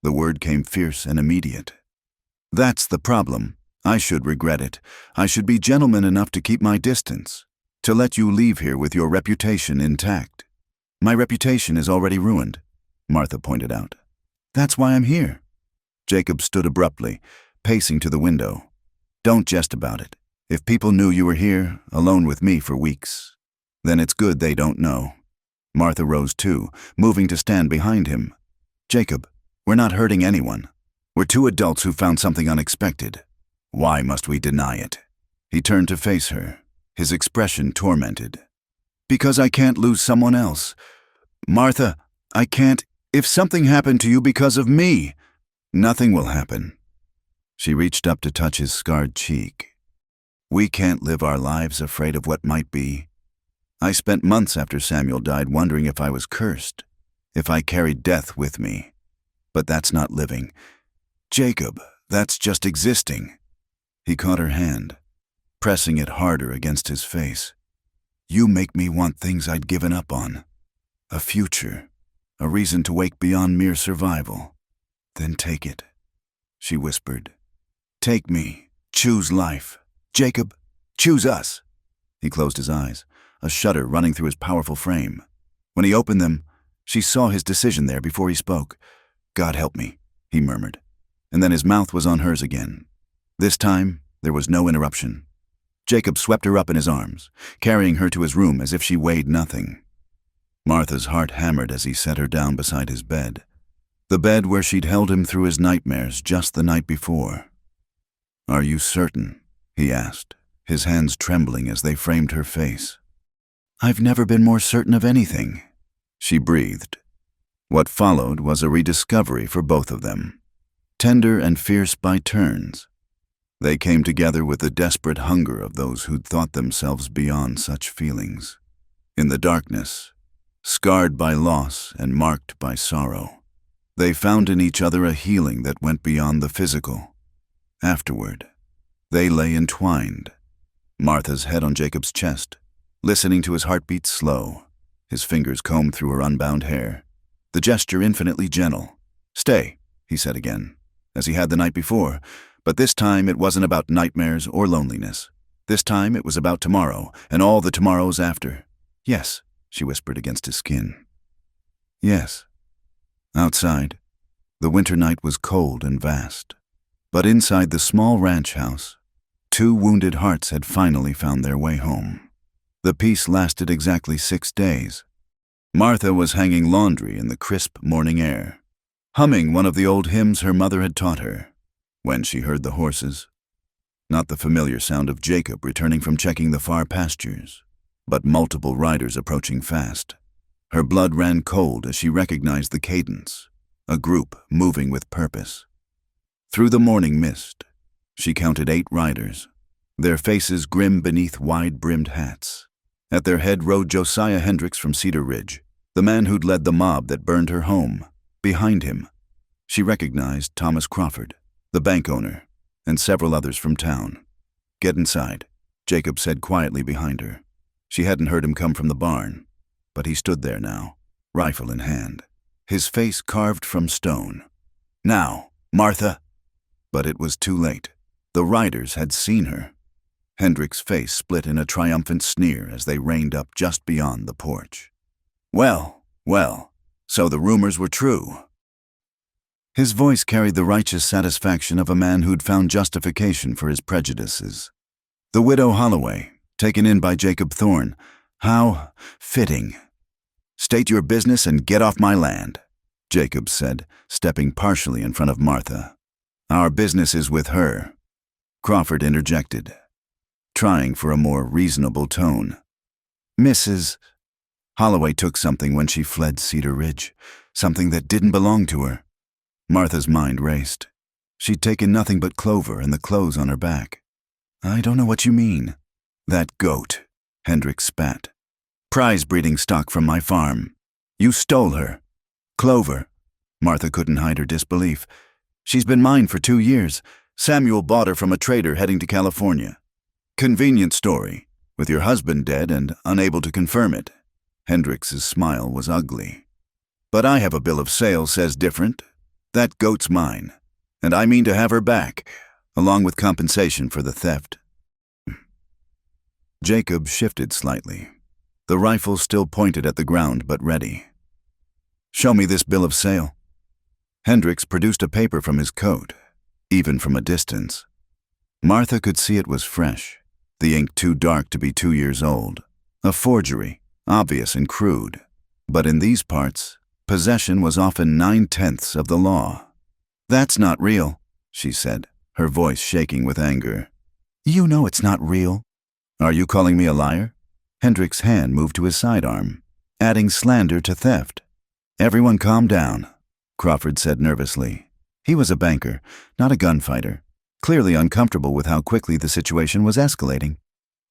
The word came fierce and immediate. "That's the problem. I should regret it. I should be gentleman enough to keep my distance, to let you leave here with your reputation intact." "My reputation is already ruined," Martha pointed out. "That's why I'm here." Jacob stood abruptly, pacing to the window. Don't jest about it. If people knew you were here, alone with me for weeks, then it's good they don't know. Martha rose too, moving to stand behind him. Jacob, we're not hurting anyone. We're two adults who found something unexpected. Why must we deny it? He turned to face her, his expression tormented. Because I can't lose someone else. Martha, I can't. If something happened to you because of me, nothing will happen. She reached up to touch his scarred cheek. We can't live our lives afraid of what might be. I spent months after Samuel died wondering if I was cursed, if I carried death with me. But that's not living. Jacob, that's just existing. He caught her hand, pressing it harder against his face. You make me want things I'd given up on. A future, a reason to wake beyond mere survival. Then take it, she whispered. Take me. Choose life. Jacob, choose us. He closed his eyes, a shudder running through his powerful frame. When he opened them, she saw his decision there before he spoke. God help me, he murmured. And then his mouth was on hers again. This time, there was no interruption. Jacob swept her up in his arms, carrying her to his room as if she weighed nothing. Martha's heart hammered as he set her down beside his bed, the bed where she'd held him through his nightmares just the night before. Are you certain? He asked, his hands trembling as they framed her face. I've never been more certain of anything, she breathed. What followed was a rediscovery for both of them, tender and fierce by turns. They came together with the desperate hunger of those who'd thought themselves beyond such feelings. In the darkness, scarred by loss and marked by sorrow, they found in each other a healing that went beyond the physical. Afterward, they lay entwined, Martha's head on Jacob's chest, listening to his heartbeat slow, his fingers combed through her unbound hair, the gesture infinitely gentle. Stay, he said again, as he had the night before, but this time it wasn't about nightmares or loneliness. This time it was about tomorrow and all the tomorrows after. Yes, she whispered against his skin. Yes. Outside, the winter night was cold and vast, but inside the small ranch house, two wounded hearts had finally found their way home. The peace lasted exactly 6 days. Martha was hanging laundry in the crisp morning air, humming one of the old hymns her mother had taught her, when she heard the horses. Not the familiar sound of Jacob returning from checking the far pastures, but multiple riders approaching fast. Her blood ran cold as she recognized the cadence, a group moving with purpose. Through the morning mist, she counted 8 riders, their faces grim beneath wide-brimmed hats. At their head rode Josiah Hendricks from Cedar Ridge, the man who'd led the mob that burned her home. Behind him, she recognized Thomas Crawford, the bank owner, and several others from town. Get inside, Jacob said quietly behind her. She hadn't heard him come from the barn, but he stood there now, rifle in hand, his face carved from stone. Now, Martha! But it was too late. The riders had seen her. Hendrick's face split in a triumphant sneer as they reined up just beyond the porch. Well, so the rumors were true. His voice carried the righteous satisfaction of a man who'd found justification for his prejudices. The widow Holloway, taken in by Jacob Thorne. How fitting. State your business and get off my land, Jacob said, stepping partially in front of Martha. Our business is with her, Crawford interjected, trying for a more reasonable tone. Mrs. Holloway took something when she fled Cedar Ridge, something that didn't belong to her. Martha's mind raced. She'd taken nothing but Clover and the clothes on her back. I don't know what you mean. That goat, Hendrick spat. Prize breeding stock from my farm. You stole her. Clover. Martha couldn't hide her disbelief. She's been mine for 2 years. Samuel bought her from a trader heading to California. Convenient story, with your husband dead and unable to confirm it. Hendricks's smile was ugly. But I have a bill of sale says different. That goat's mine, and I mean to have her back, along with compensation for the theft. Jacob shifted slightly, the rifle still pointed at the ground but ready. Show me this bill of sale. Hendricks produced a paper from his coat, even from a distance. Martha could see it was fresh, the ink too dark to be 2 years old. A forgery, obvious and crude. But in these parts, possession was often 9/10 of the law. "That's not real," she said, her voice shaking with anger. "You know it's not real." "Are you calling me a liar?" Hendricks' hand moved to his sidearm, adding slander to theft. "Everyone calm down," Crawford said nervously. He was a banker, not a gunfighter, clearly uncomfortable with how quickly the situation was escalating.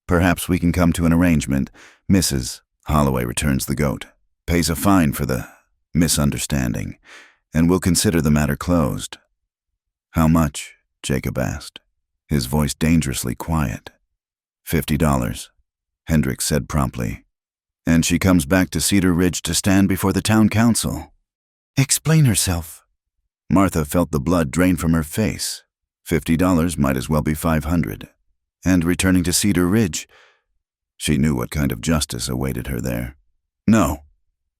"Perhaps we can come to an arrangement. Mrs. Holloway returns the goat, pays a fine for the misunderstanding, and we'll consider the matter closed." "How much?" Jacob asked, his voice dangerously quiet. $50, Hendricks said promptly. "And she comes back to Cedar Ridge to stand before the town council." "Explain herself." Martha felt the blood drain from her face. $50 might as well be $500. And returning to Cedar Ridge, she knew what kind of justice awaited her there. "No."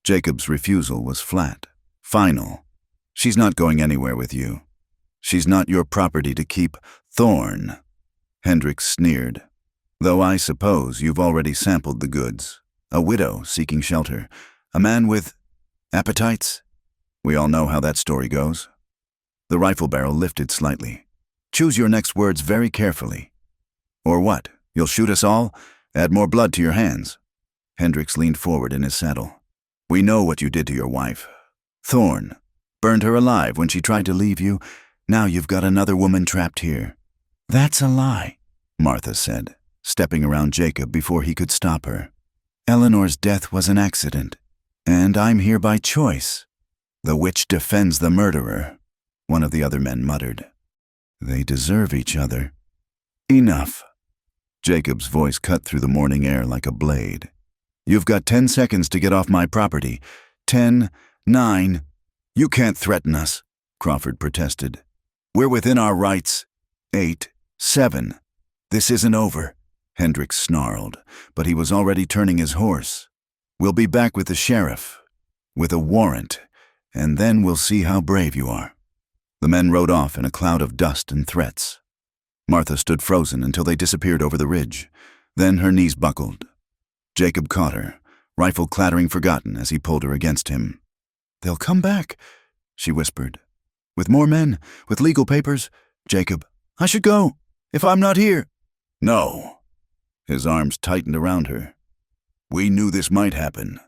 Jacob's refusal was flat, final. "She's not going anywhere with you. She's not your property to keep." "Thorne," Hendricks sneered. "Though I suppose you've already sampled the goods. A widow seeking shelter. A man with appetites. We all know how that story goes." The rifle barrel lifted slightly. "Choose your next words very carefully. Or what? You'll shoot us all? Add more blood to your hands." Hendricks leaned forward in his saddle. "We know what you did to your wife. Thorne. Burned her alive when she tried to leave you. Now you've got another woman trapped here." "That's a lie," Martha said, stepping around Jacob before he could stop her. "Eleanor's death was an accident, and I'm here by choice." "The witch defends the murderer," one of the other men muttered. "They deserve each other." "Enough." Jacob's voice cut through the morning air like a blade. "You've got 10 seconds to get off my property. 10, 9. "You can't threaten us," Crawford protested. "We're within our rights. 8, 7. "This isn't over," Hendricks snarled, but he was already turning his horse. "We'll be back with the sheriff, with a warrant, and then we'll see how brave you are." The men rode off in a cloud of dust and threats. Martha stood frozen until they disappeared over the ridge. Then her knees buckled. Jacob caught her, rifle clattering forgotten as he pulled her against him. "They'll come back," she whispered. "With more men, with legal papers. Jacob, I should go, if I'm not here." "No." His arms tightened around her. "We knew this might happen.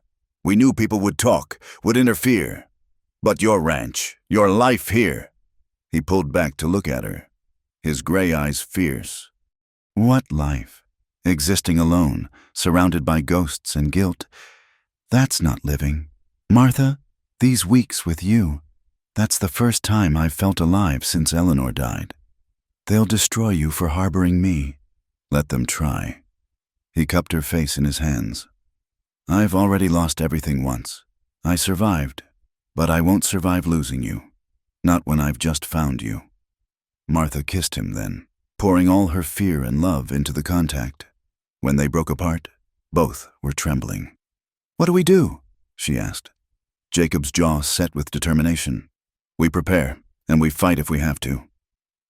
We knew people would talk, would interfere. But your ranch, your life here." He pulled back to look at her, his gray eyes fierce. "What life? Existing alone, surrounded by ghosts and guilt. That's not living. Martha, these weeks with you, that's the first time I've felt alive since Eleanor died. They'll destroy you for harboring me. Let them try." He cupped her face in his hands. "I've already lost everything once. I survived, but I won't survive losing you. Not when I've just found you." Martha kissed him then, pouring all her fear and love into the contact. When they broke apart, both were trembling. "What do we do?" she asked. Jacob's jaw set with determination. "We prepare, and we fight if we have to."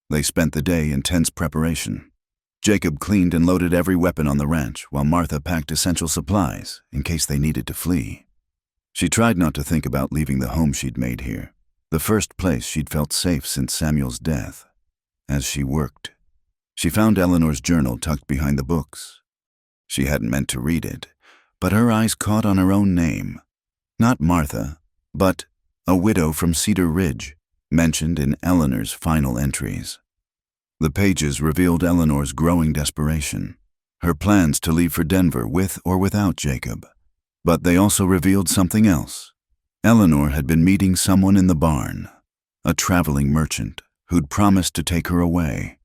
They spent the day in tense preparation. Jacob cleaned and loaded every weapon on the ranch, while Martha packed essential supplies in case they needed to flee. She tried not to think about leaving the home she'd made here, the first place she'd felt safe since Samuel's death. As she worked, she found Eleanor's journal tucked behind the books. She hadn't meant to read it, but her eyes caught on her own name. Not Martha, but a widow from Cedar Ridge, mentioned in Eleanor's final entries. The pages revealed Eleanor's growing desperation, her plans to leave for Denver with or without Jacob. But they also revealed something else. Eleanor had been meeting someone in the barn, a traveling merchant who'd promised to take her away.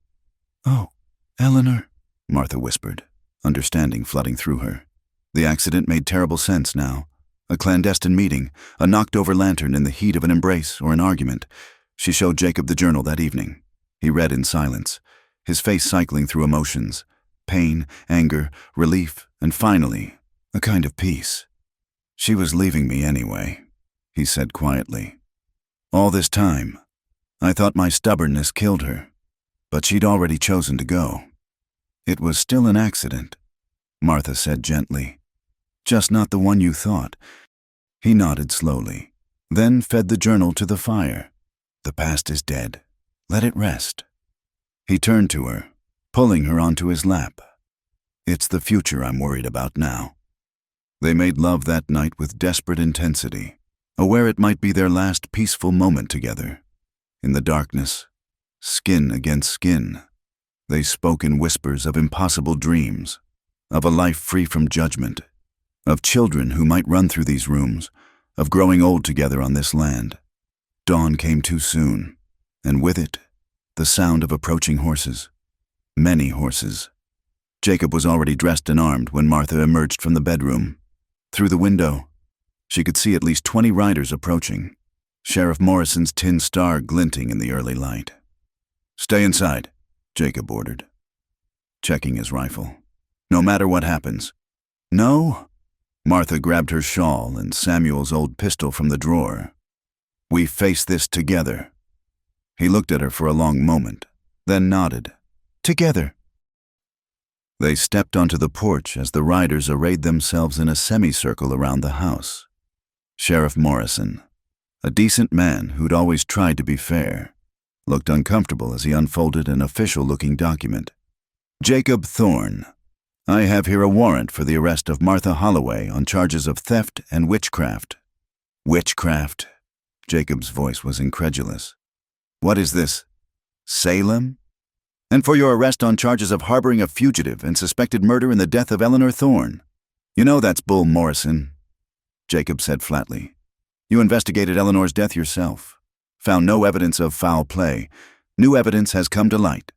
"Oh, Eleanor," Martha whispered, understanding flooding through her. The accident made terrible sense now. A clandestine meeting, a knocked-over lantern in the heat of an embrace or an argument. She showed Jacob the journal that evening. He read in silence, his face cycling through emotions, pain, anger, relief, and finally, a kind of peace. "She was leaving me anyway," he said quietly. "All this time, I thought my stubbornness killed her, but she'd already chosen to go. It was still an accident, Martha said gently. Just not the one you thought. He nodded slowly, then fed the journal to the fire. The past is dead. Let it rest. He turned to her, pulling her onto his lap. It's the future I'm worried about now. They made love that night with desperate intensity, aware it might be their last peaceful moment together. In the darkness, skin against skin, they spoke in whispers of impossible dreams, of a life free from judgment, of children who might run through these rooms, of growing old together on this land. Dawn came too soon, and with it, the sound of approaching horses. Many horses. Jacob was already dressed and armed when Martha emerged from the bedroom. Through the window, she could see at least 20 riders approaching, Sheriff Morrison's tin star glinting in the early light. "Stay inside," Jacob ordered, checking his rifle. "No matter what happens." "No?" Martha grabbed her shawl and Samuel's old pistol from the drawer. "We face this together." He looked at her for a long moment, then nodded. "Together." They stepped onto the porch as the riders arrayed themselves in a semicircle around the house. Sheriff Morrison, a decent man who'd always tried to be fair, looked uncomfortable as he unfolded an official-looking document. "Jacob Thorne, I have here a warrant for the arrest of Martha Holloway on charges of theft and witchcraft." "Witchcraft?" Jacob's voice was incredulous. "What is this? Salem? And for your arrest on charges of harboring a fugitive and suspected murder in the death of Eleanor Thorne. You know that's bull, Morrison," Jacob said flatly. "You investigated Eleanor's death yourself, found no evidence of foul play. New evidence has come to light,"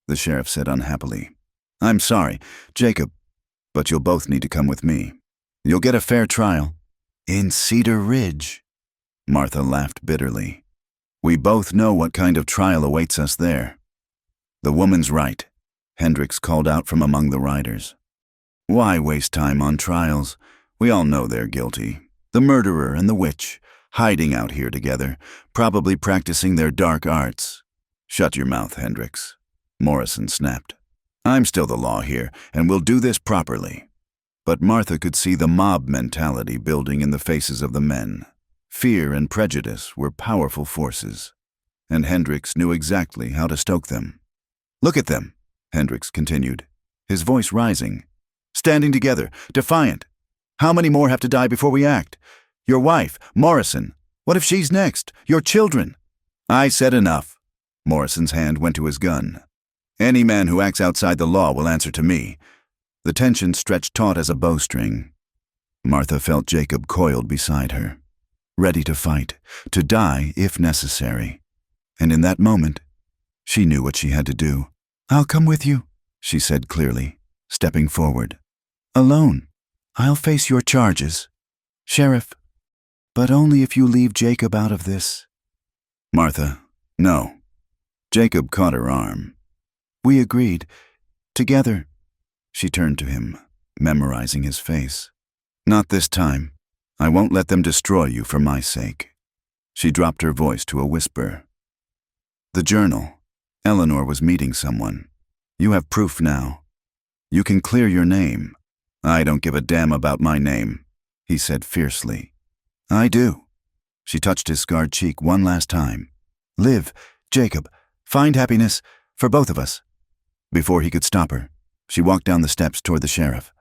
the sheriff said unhappily. "I'm sorry, Jacob, but you'll both need to come with me. You'll get a fair trial." "In Cedar Ridge," Martha laughed bitterly. "We both know what kind of trial awaits us there." "The woman's right," Hendricks called out from among the riders. "Why waste time on trials? We all know they're guilty. The murderer and the witch, hiding out here together, probably practicing their dark arts." "Shut your mouth, Hendricks," Morrison snapped. "I'm still the law here, and we'll do this properly." But Martha could see the mob mentality building in the faces of the men. Fear and prejudice were powerful forces, and Hendricks knew exactly how to stoke them. "Look at them," Hendricks continued, his voice rising. "Standing together, defiant. How many more have to die before we act? Your wife, Morrison. What if she's next? Your children?" "I said enough." Morrison's hand went to his gun. "Any man who acts outside the law will answer to me." The tension stretched taut as a bowstring. Martha felt Jacob coiled beside her, ready to fight, to die if necessary. And in that moment, she knew what she had to do. "I'll come with you," she said clearly, stepping forward. "Alone. I'll face your charges, Sheriff, but only if you leave Jacob out of this." "Martha, no." Jacob caught her arm. "We agreed. Together." She turned to him, memorizing his face. "Not this time. I won't let them destroy you for my sake." She dropped her voice to a whisper. "The journal. Eleanor was meeting someone. You have proof now. You can clear your name." "I don't give a damn about my name," he said fiercely. "I do." She touched his scarred cheek one last time. "Live, Jacob. Find happiness for both of us." Before he could stop her, she walked down the steps toward the sheriff.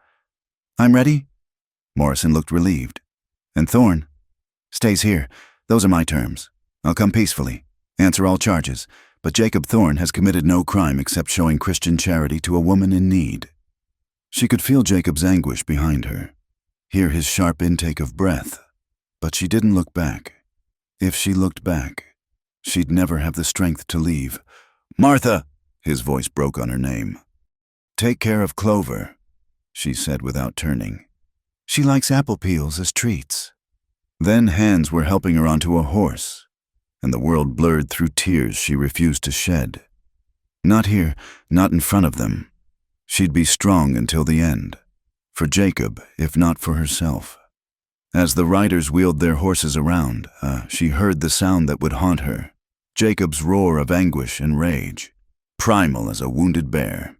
"I'm ready?" Morrison looked relieved. "And Thorne stays here. Those are my terms. I'll come peacefully, answer all charges, but Jacob Thorne has committed no crime except showing Christian charity to a woman in need." She could feel Jacob's anguish behind her, hear his sharp intake of breath, but she didn't look back. If she looked back, she'd never have the strength to leave. "Martha!" His voice broke on her name. "Take care of Clover," she said without turning. "She likes apple peels as treats." Then hands were helping her onto a horse, and the world blurred through tears she refused to shed. Not here, not in front of them. She'd be strong until the end. For Jacob, if not for herself. As the riders wheeled their horses around, she heard the sound that would haunt her. Jacob's roar of anguish and rage, primal as a wounded bear.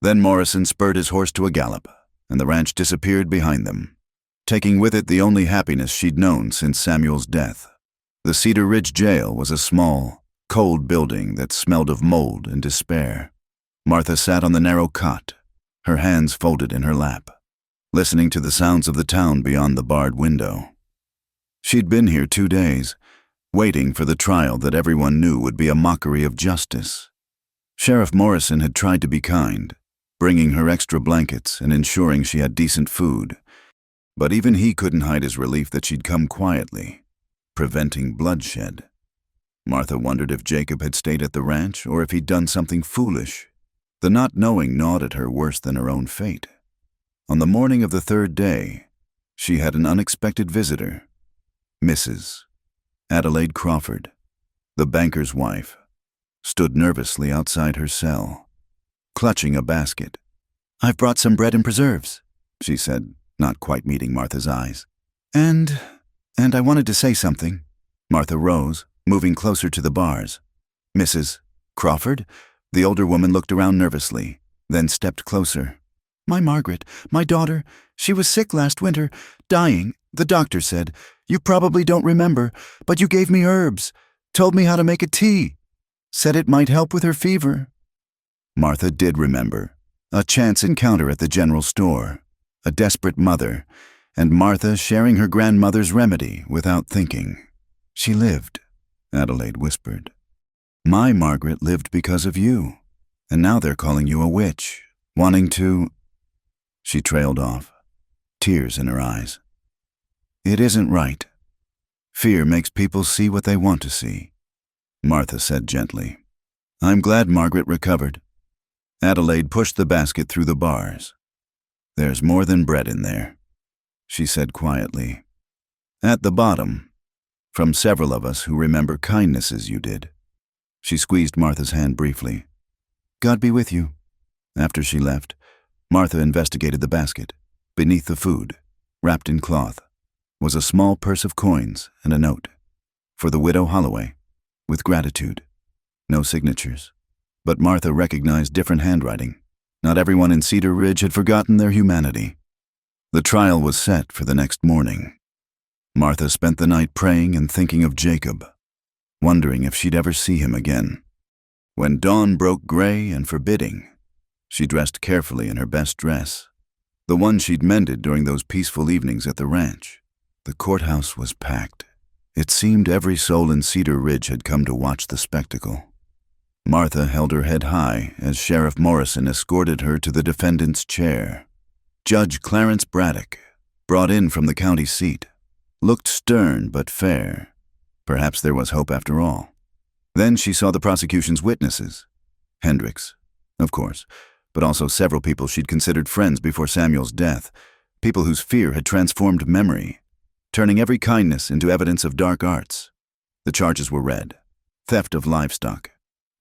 Then Morrison spurred his horse to a gallop, and the ranch disappeared behind them, taking with it the only happiness she'd known since Samuel's death. The Cedar Ridge jail was a small, cold building that smelled of mold and despair. Martha sat on the narrow cot, her hands folded in her lap, listening to the sounds of the town beyond the barred window. She'd been here 2 days, waiting for the trial that everyone knew would be a mockery of justice. Sheriff Morrison had tried to be kind, bringing her extra blankets and ensuring she had decent food, but even he couldn't hide his relief that she'd come quietly, preventing bloodshed. Martha wondered if Jacob had stayed at the ranch or if he'd done something foolish. The not knowing gnawed at her worse than her own fate. On the morning of the 3rd day, she had an unexpected visitor, Mrs. Adelaide Crawford, the banker's wife, stood nervously outside her cell, clutching a basket. "I've brought some bread and preserves," she said, not quite meeting Martha's eyes. And I wanted to say something." Martha rose, moving closer to the bars. "Mrs. Crawford?" The older woman looked around nervously, then stepped closer. "My Margaret, my daughter, she was sick last winter, dying, the doctor said. You probably don't remember, but you gave me herbs, told me how to make a tea, said it might help with her fever." Martha did remember. A chance encounter at the general store, a desperate mother, and Martha sharing her grandmother's remedy without thinking. "She lived," Adelaide whispered. "My Margaret lived because of you, and now they're calling you a witch, wanting to—" She trailed off, tears in her eyes. "It isn't right. Fear makes people see what they want to see," Martha said gently. "I'm glad Margaret recovered." Adelaide pushed the basket through the bars. "There's more than bread in there," she said quietly. "At the bottom, from several of us who remember kindnesses you did." She squeezed Martha's hand briefly. "God be with you." After she left, Martha investigated the basket. Beneath the food, wrapped in cloth, was a small purse of coins and a note. "For the widow Holloway, with gratitude." No signatures, but Martha recognized different handwriting. Not everyone in Cedar Ridge had forgotten their humanity. The trial was set for the next morning. Martha spent the night praying and thinking of Jacob, wondering if she'd ever see him again. When dawn broke gray and forbidding, she dressed carefully in her best dress, the one she'd mended during those peaceful evenings at the ranch. The courthouse was packed. It seemed every soul in Cedar Ridge had come to watch the spectacle. Martha held her head high as Sheriff Morrison escorted her to the defendant's chair. Judge Clarence Braddock, brought in from the county seat, looked stern but fair. Perhaps there was hope after all. Then she saw the prosecution's witnesses. Hendricks, of course, but also several people she'd considered friends before Samuel's death, people whose fear had transformed memory, turning every kindness into evidence of dark arts. The charges were read: theft of livestock,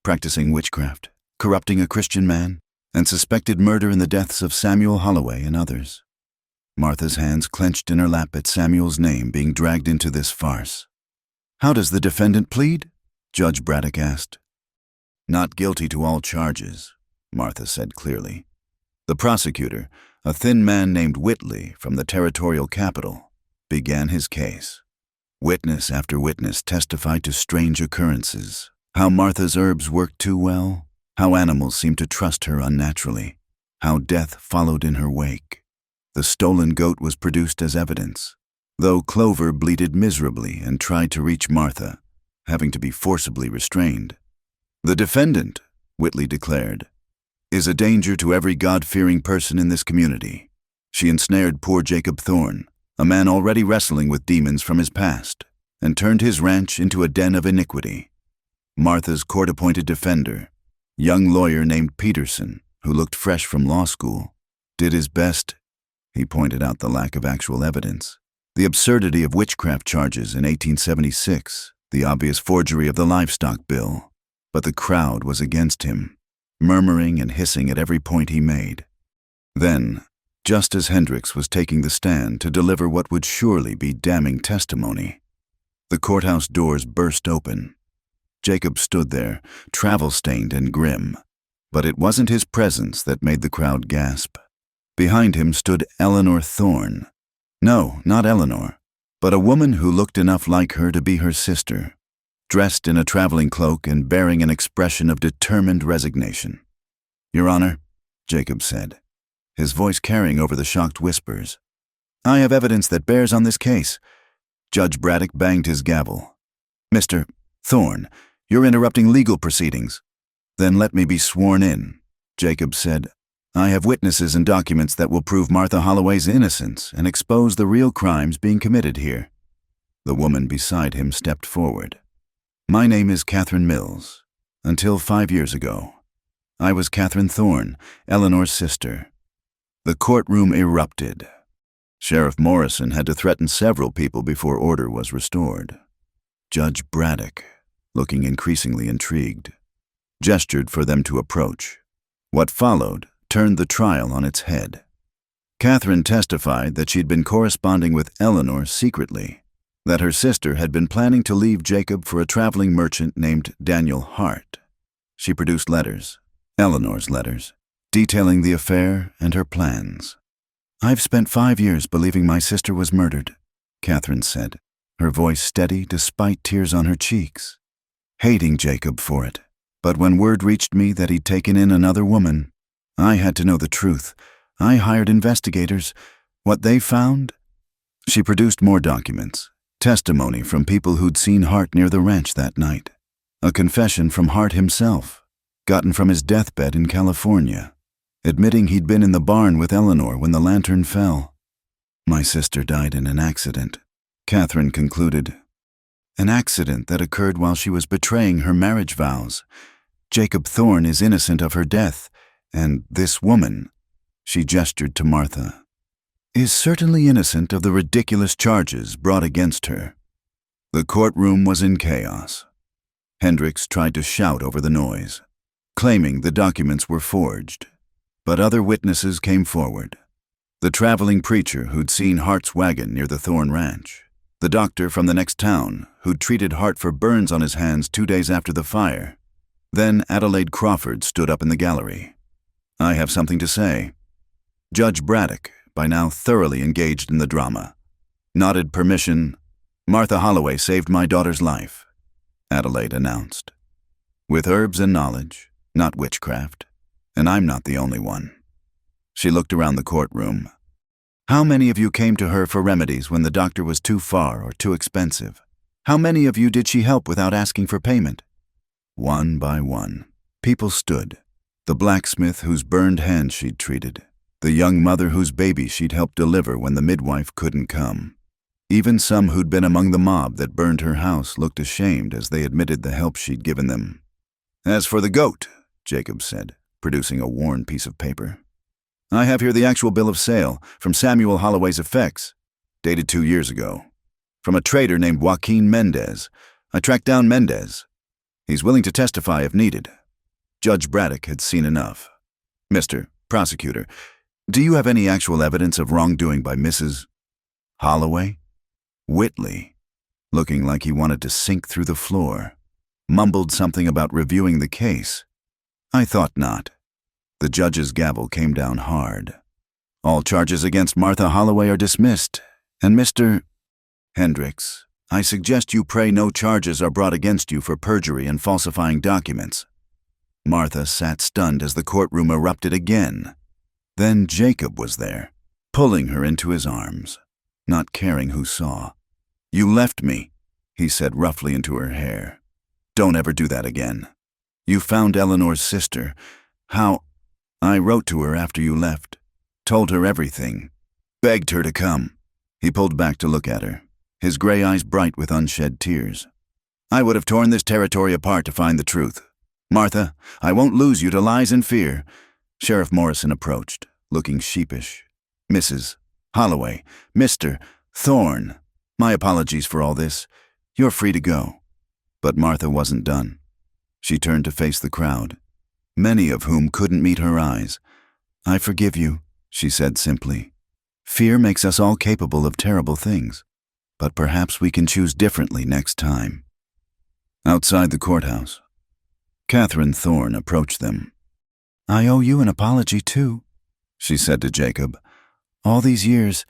practicing witchcraft, corrupting a Christian man, and suspected murder in the deaths of Samuel Holloway and others. Martha's hands clenched in her lap at Samuel's name being dragged into this farce. "How does the defendant plead?" Judge Braddock asked. "Not guilty to all charges," Martha said clearly. The prosecutor, a thin man named Whitley from the territorial capital, began his case. Witness after witness testified to strange occurrences, how Martha's herbs worked too well, how animals seemed to trust her unnaturally, how death followed in her wake. The stolen goat was produced as evidence, though Clover bleated miserably and tried to reach Martha, having to be forcibly restrained. "The defendant," Whitley declared, "is a danger to every God-fearing person in this community. She ensnared poor Jacob Thorne, a man already wrestling with demons from his past, and turned his ranch into a den of iniquity. Martha's court-appointed defender, young lawyer named Peterson, who looked fresh from law school, did his best." He pointed out the lack of actual evidence, the absurdity of witchcraft charges in 1876, the obvious forgery of the livestock bill, but the crowd was against him, murmuring and hissing at every point he made. Then, just as Hendricks was taking the stand to deliver what would surely be damning testimony, the courthouse doors burst open. Jacob stood there, travel-stained and grim. But it wasn't his presence that made the crowd gasp. Behind him stood Eleanor Thorne. No, not Eleanor, but a woman who looked enough like her to be her sister, dressed in a traveling cloak and bearing an expression of determined resignation. "Your Honor," Jacob said, his voice carrying over the shocked whispers, "I have evidence that bears on this case." Judge Braddock banged his gavel. "Mr. Thorne, you're interrupting legal proceedings." "Then let me be sworn in," Jacob said. "I have witnesses and documents that will prove Martha Holloway's innocence and expose the real crimes being committed here." The woman beside him stepped forward. "My name is Catherine Mills. Until 5 years ago, I was Catherine Thorne, Eleanor's sister." The courtroom erupted. Sheriff Morrison had to threaten several people before order was restored. Judge Braddock, looking increasingly intrigued, gestured for them to approach. What followed turned the trial on its head. Catherine testified that she'd been corresponding with Eleanor secretly, that her sister had been planning to leave Jacob for a traveling merchant named Daniel Hart. She produced letters, Eleanor's letters, detailing the affair and her plans. "I've spent 5 years believing my sister was murdered," Catherine said, her voice steady despite tears on her cheeks, hating Jacob for it. "But when word reached me that he'd taken in another woman, I had to know the truth. I hired investigators. What they found?" She produced more documents, testimony from people who'd seen Hart near the ranch that night, a confession from Hart himself, gotten from his deathbed in California, admitting he'd been in the barn with Eleanor when the lantern fell. "My sister died in an accident," Catherine concluded. "An accident that occurred while she was betraying her marriage vows. Jacob Thorne is innocent of her death, and this woman," she gestured to Martha, "is certainly innocent of the ridiculous charges brought against her." The courtroom was in chaos. Hendricks tried to shout over the noise, claiming the documents were forged. But other witnesses came forward. The traveling preacher who'd seen Hart's wagon near the Thorne Ranch, the doctor from the next town who'd treated Hart for burns on his hands 2 days after the fire. Then Adelaide Crawford stood up in the gallery. "I have something to say." Judge Braddock, by now thoroughly engaged in the drama, nodded permission. "Martha Holloway saved my daughter's life," Adelaide announced. "With herbs and knowledge, not witchcraft. And I'm not the only one." She looked around the courtroom. "How many of you came to her for remedies when the doctor was too far or too expensive? How many of you did she help without asking for payment?" One by one, people stood. The blacksmith whose burned hand she'd treated, the young mother whose baby she'd helped deliver when the midwife couldn't come. Even some who'd been among the mob that burned her house looked ashamed as they admitted the help she'd given them. "As for the goat," Jacob said, producing a worn piece of paper, "I have here the actual bill of sale from Samuel Holloway's effects, dated 2 years ago. From a trader named Joaquin Mendez. I tracked down Mendez. He's willing to testify if needed." Judge Braddock had seen enough. "Mr. Prosecutor, do you have any actual evidence of wrongdoing by Mrs. Holloway?" Whitley, looking like he wanted to sink through the floor, mumbled something about reviewing the case. "I thought not." The judge's gavel came down hard. "All charges against Martha Holloway are dismissed, and Mr. Hendricks, I suggest you pray no charges are brought against you for perjury and falsifying documents." Martha sat stunned as the courtroom erupted again. Then Jacob was there, pulling her into his arms, not caring who saw. "You left me," he said roughly into her hair. "Don't ever do that again. You found Eleanor's sister. How?" "I wrote to her after you left, told her everything, begged her to come." He pulled back to look at her, his gray eyes bright with unshed tears. "I would have torn this territory apart to find the truth. Martha, I won't lose you to lies and fear." Sheriff Morrison approached, looking sheepish. "Mrs. Holloway, Mr. Thorne, my apologies for all this. You're free to go." But Martha wasn't done. She turned to face the crowd, many of whom couldn't meet her eyes. "I forgive you," she said simply. "Fear makes us all capable of terrible things, but perhaps we can choose differently next time." Outside the courthouse, Catherine Thorne approached them. "I owe you an apology, too," she said to Jacob. "All these years,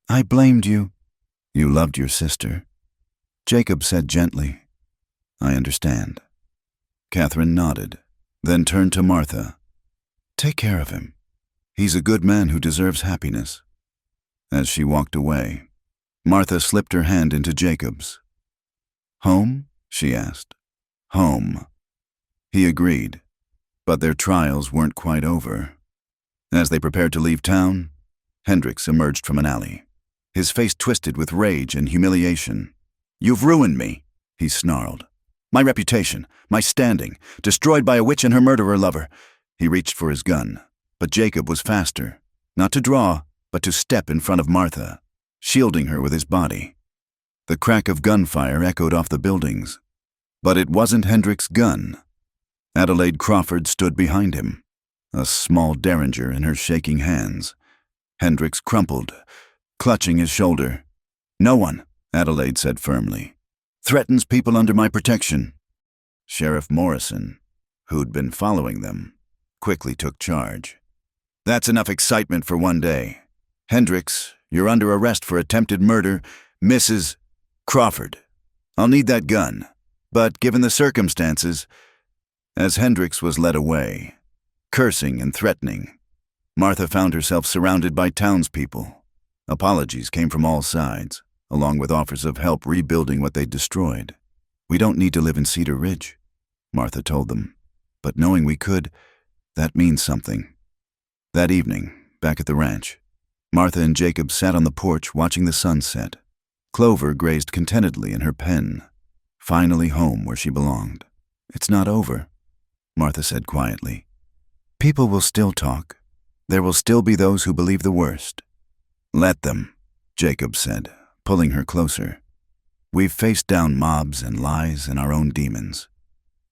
I blamed you." "You loved your sister," Jacob said gently. "I understand." Catherine nodded, then turned to Martha. "Take care of him. He's a good man who deserves happiness." As she walked away, Martha slipped her hand into Jacob's. "Home?" she asked. "Home." He agreed, but their trials weren't quite over. As they prepared to leave town, Hendricks emerged from an alley, his face twisted with rage and humiliation. "You've ruined me," he snarled. "My reputation, my standing, destroyed by a witch and her murderer lover." He reached for his gun, but Jacob was faster, not to draw, but to step in front of Martha, shielding her with his body. The crack of gunfire echoed off the buildings, but it wasn't Hendricks' gun. Adelaide Crawford stood behind him, a small derringer in her shaking hands. Hendricks crumpled, clutching his shoulder. "No one," Adelaide said firmly, "threatens people under my protection." Sheriff Morrison, who'd been following them, quickly took charge. "That's enough excitement for one day. Hendricks, you're under arrest for attempted murder, Mrs. Crawford. I'll need that gun, but given the circumstances..." As Hendricks was led away, cursing and threatening, Martha found herself surrounded by townspeople. Apologies came from all sides, along with offers of help rebuilding what they'd destroyed. "We don't need to live in Cedar Ridge," Martha told them, "but knowing we could, that means something." That evening, back at the ranch, Martha and Jacob sat on the porch watching the sun set. Clover grazed contentedly in her pen, finally home where she belonged. "It's not over," Martha said quietly. "People will still talk. There will still be those who believe the worst." "Let them," Jacob said, pulling her closer. "We've faced down mobs and lies and our own demons.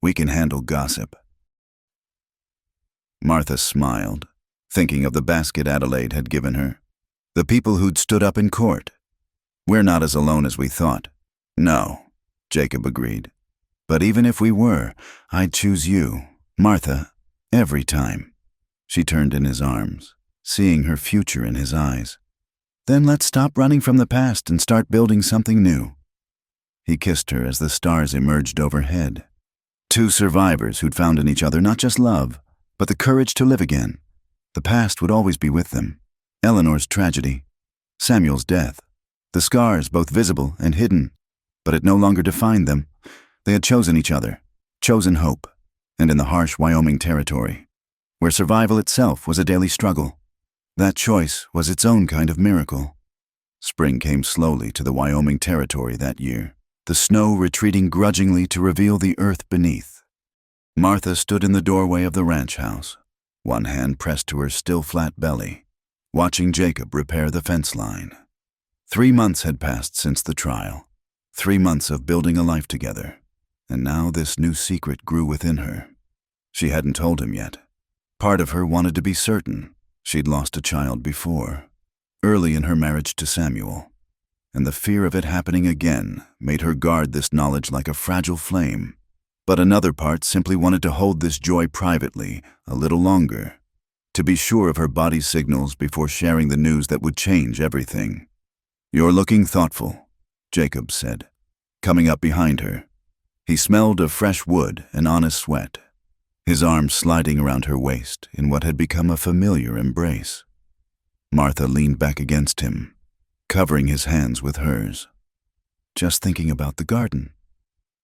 We can handle gossip." Martha smiled, thinking of the basket Adelaide had given her. The people who'd stood up in court. "We're not as alone as we thought." "No," Jacob agreed. "But even if we were, I'd choose you, Martha, every time." She turned in his arms, seeing her future in his eyes. "Then let's stop running from the past and start building something new." He kissed her as the stars emerged overhead. Two survivors who'd found in each other not just love, but the courage to live again. The past would always be with them. Eleanor's tragedy, Samuel's death, the scars both visible and hidden, but it no longer defined them. They had chosen each other, chosen hope, and in the harsh Wyoming territory, where survival itself was a daily struggle, that choice was its own kind of miracle. Spring came slowly to the Wyoming territory that year, the snow retreating grudgingly to reveal the earth beneath. Martha stood in the doorway of the ranch house, one hand pressed to her still flat belly, watching Jacob repair the fence line. 3 months had passed since the trial, 3 months of building a life together, and now this new secret grew within her. She hadn't told him yet. Part of her wanted to be certain. She'd lost a child before, early in her marriage to Samuel, and the fear of it happening again made her guard this knowledge like a fragile flame. But another part simply wanted to hold this joy privately a little longer, to be sure of her body's signals before sharing the news that would change everything. "You're looking thoughtful," Jacob said, coming up behind her. He smelled of fresh wood and honest sweat, his arms sliding around her waist in what had become a familiar embrace. Martha leaned back against him, covering his hands with hers. "Just thinking about the garden,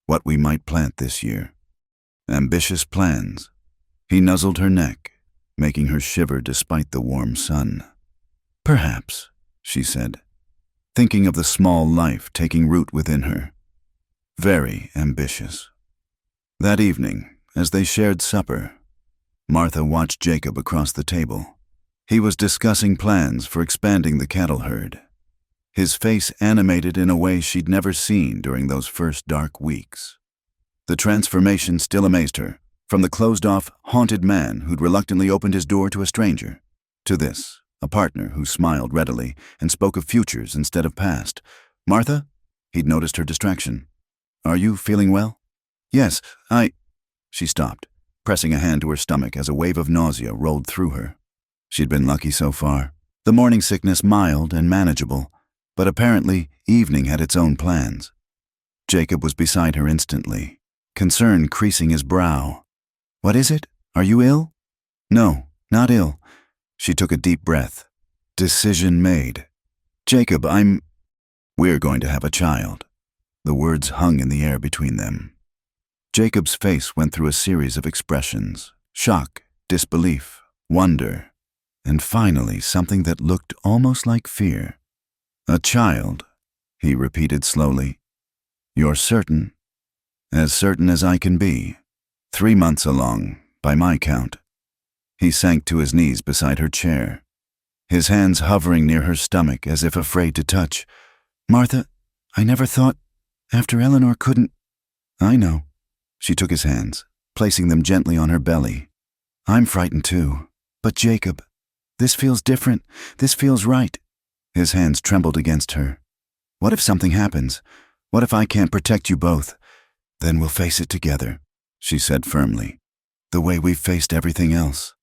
what we might plant this year. Ambitious plans." He nuzzled her neck, making her shiver despite the warm sun. "Perhaps," she said, thinking of the small life taking root within her. Very ambitious. That evening, as they shared supper, Martha watched Jacob across the table. He was discussing plans for expanding the cattle herd, his face animated in a way she'd never seen during those first dark weeks. The transformation still amazed her, from the closed-off, haunted man who'd reluctantly opened his door to a stranger, to this, a partner who smiled readily and spoke of futures instead of past. "Martha?" He'd noticed her distraction. "Are you feeling well?" Yes, She stopped, pressing a hand to her stomach as a wave of nausea rolled through her. She'd been lucky so far. The morning sickness mild and manageable, but apparently evening had its own plans. Jacob was beside her instantly, concern creasing his brow. "What is it? Are you ill?" "No, not ill." She took a deep breath. "Decision made. Jacob, We're going to have a child." The words hung in the air between them. Jacob's face went through a series of expressions: shock, disbelief, wonder, and finally something that looked almost like fear. "A child," he repeated slowly. "You're certain?" "As certain as I can be. 3 months along, by my count." He sank to his knees beside her chair, his hands hovering near her stomach as if afraid to touch. "Martha, I never thought, after Eleanor couldn't—" "I know." She took his hands, placing them gently on her belly. "I'm frightened too. But Jacob, this feels different. This feels right." His hands trembled against her. "What if something happens? What if I can't protect you both? Then we'll face it together," she said firmly. "The way we've faced everything else."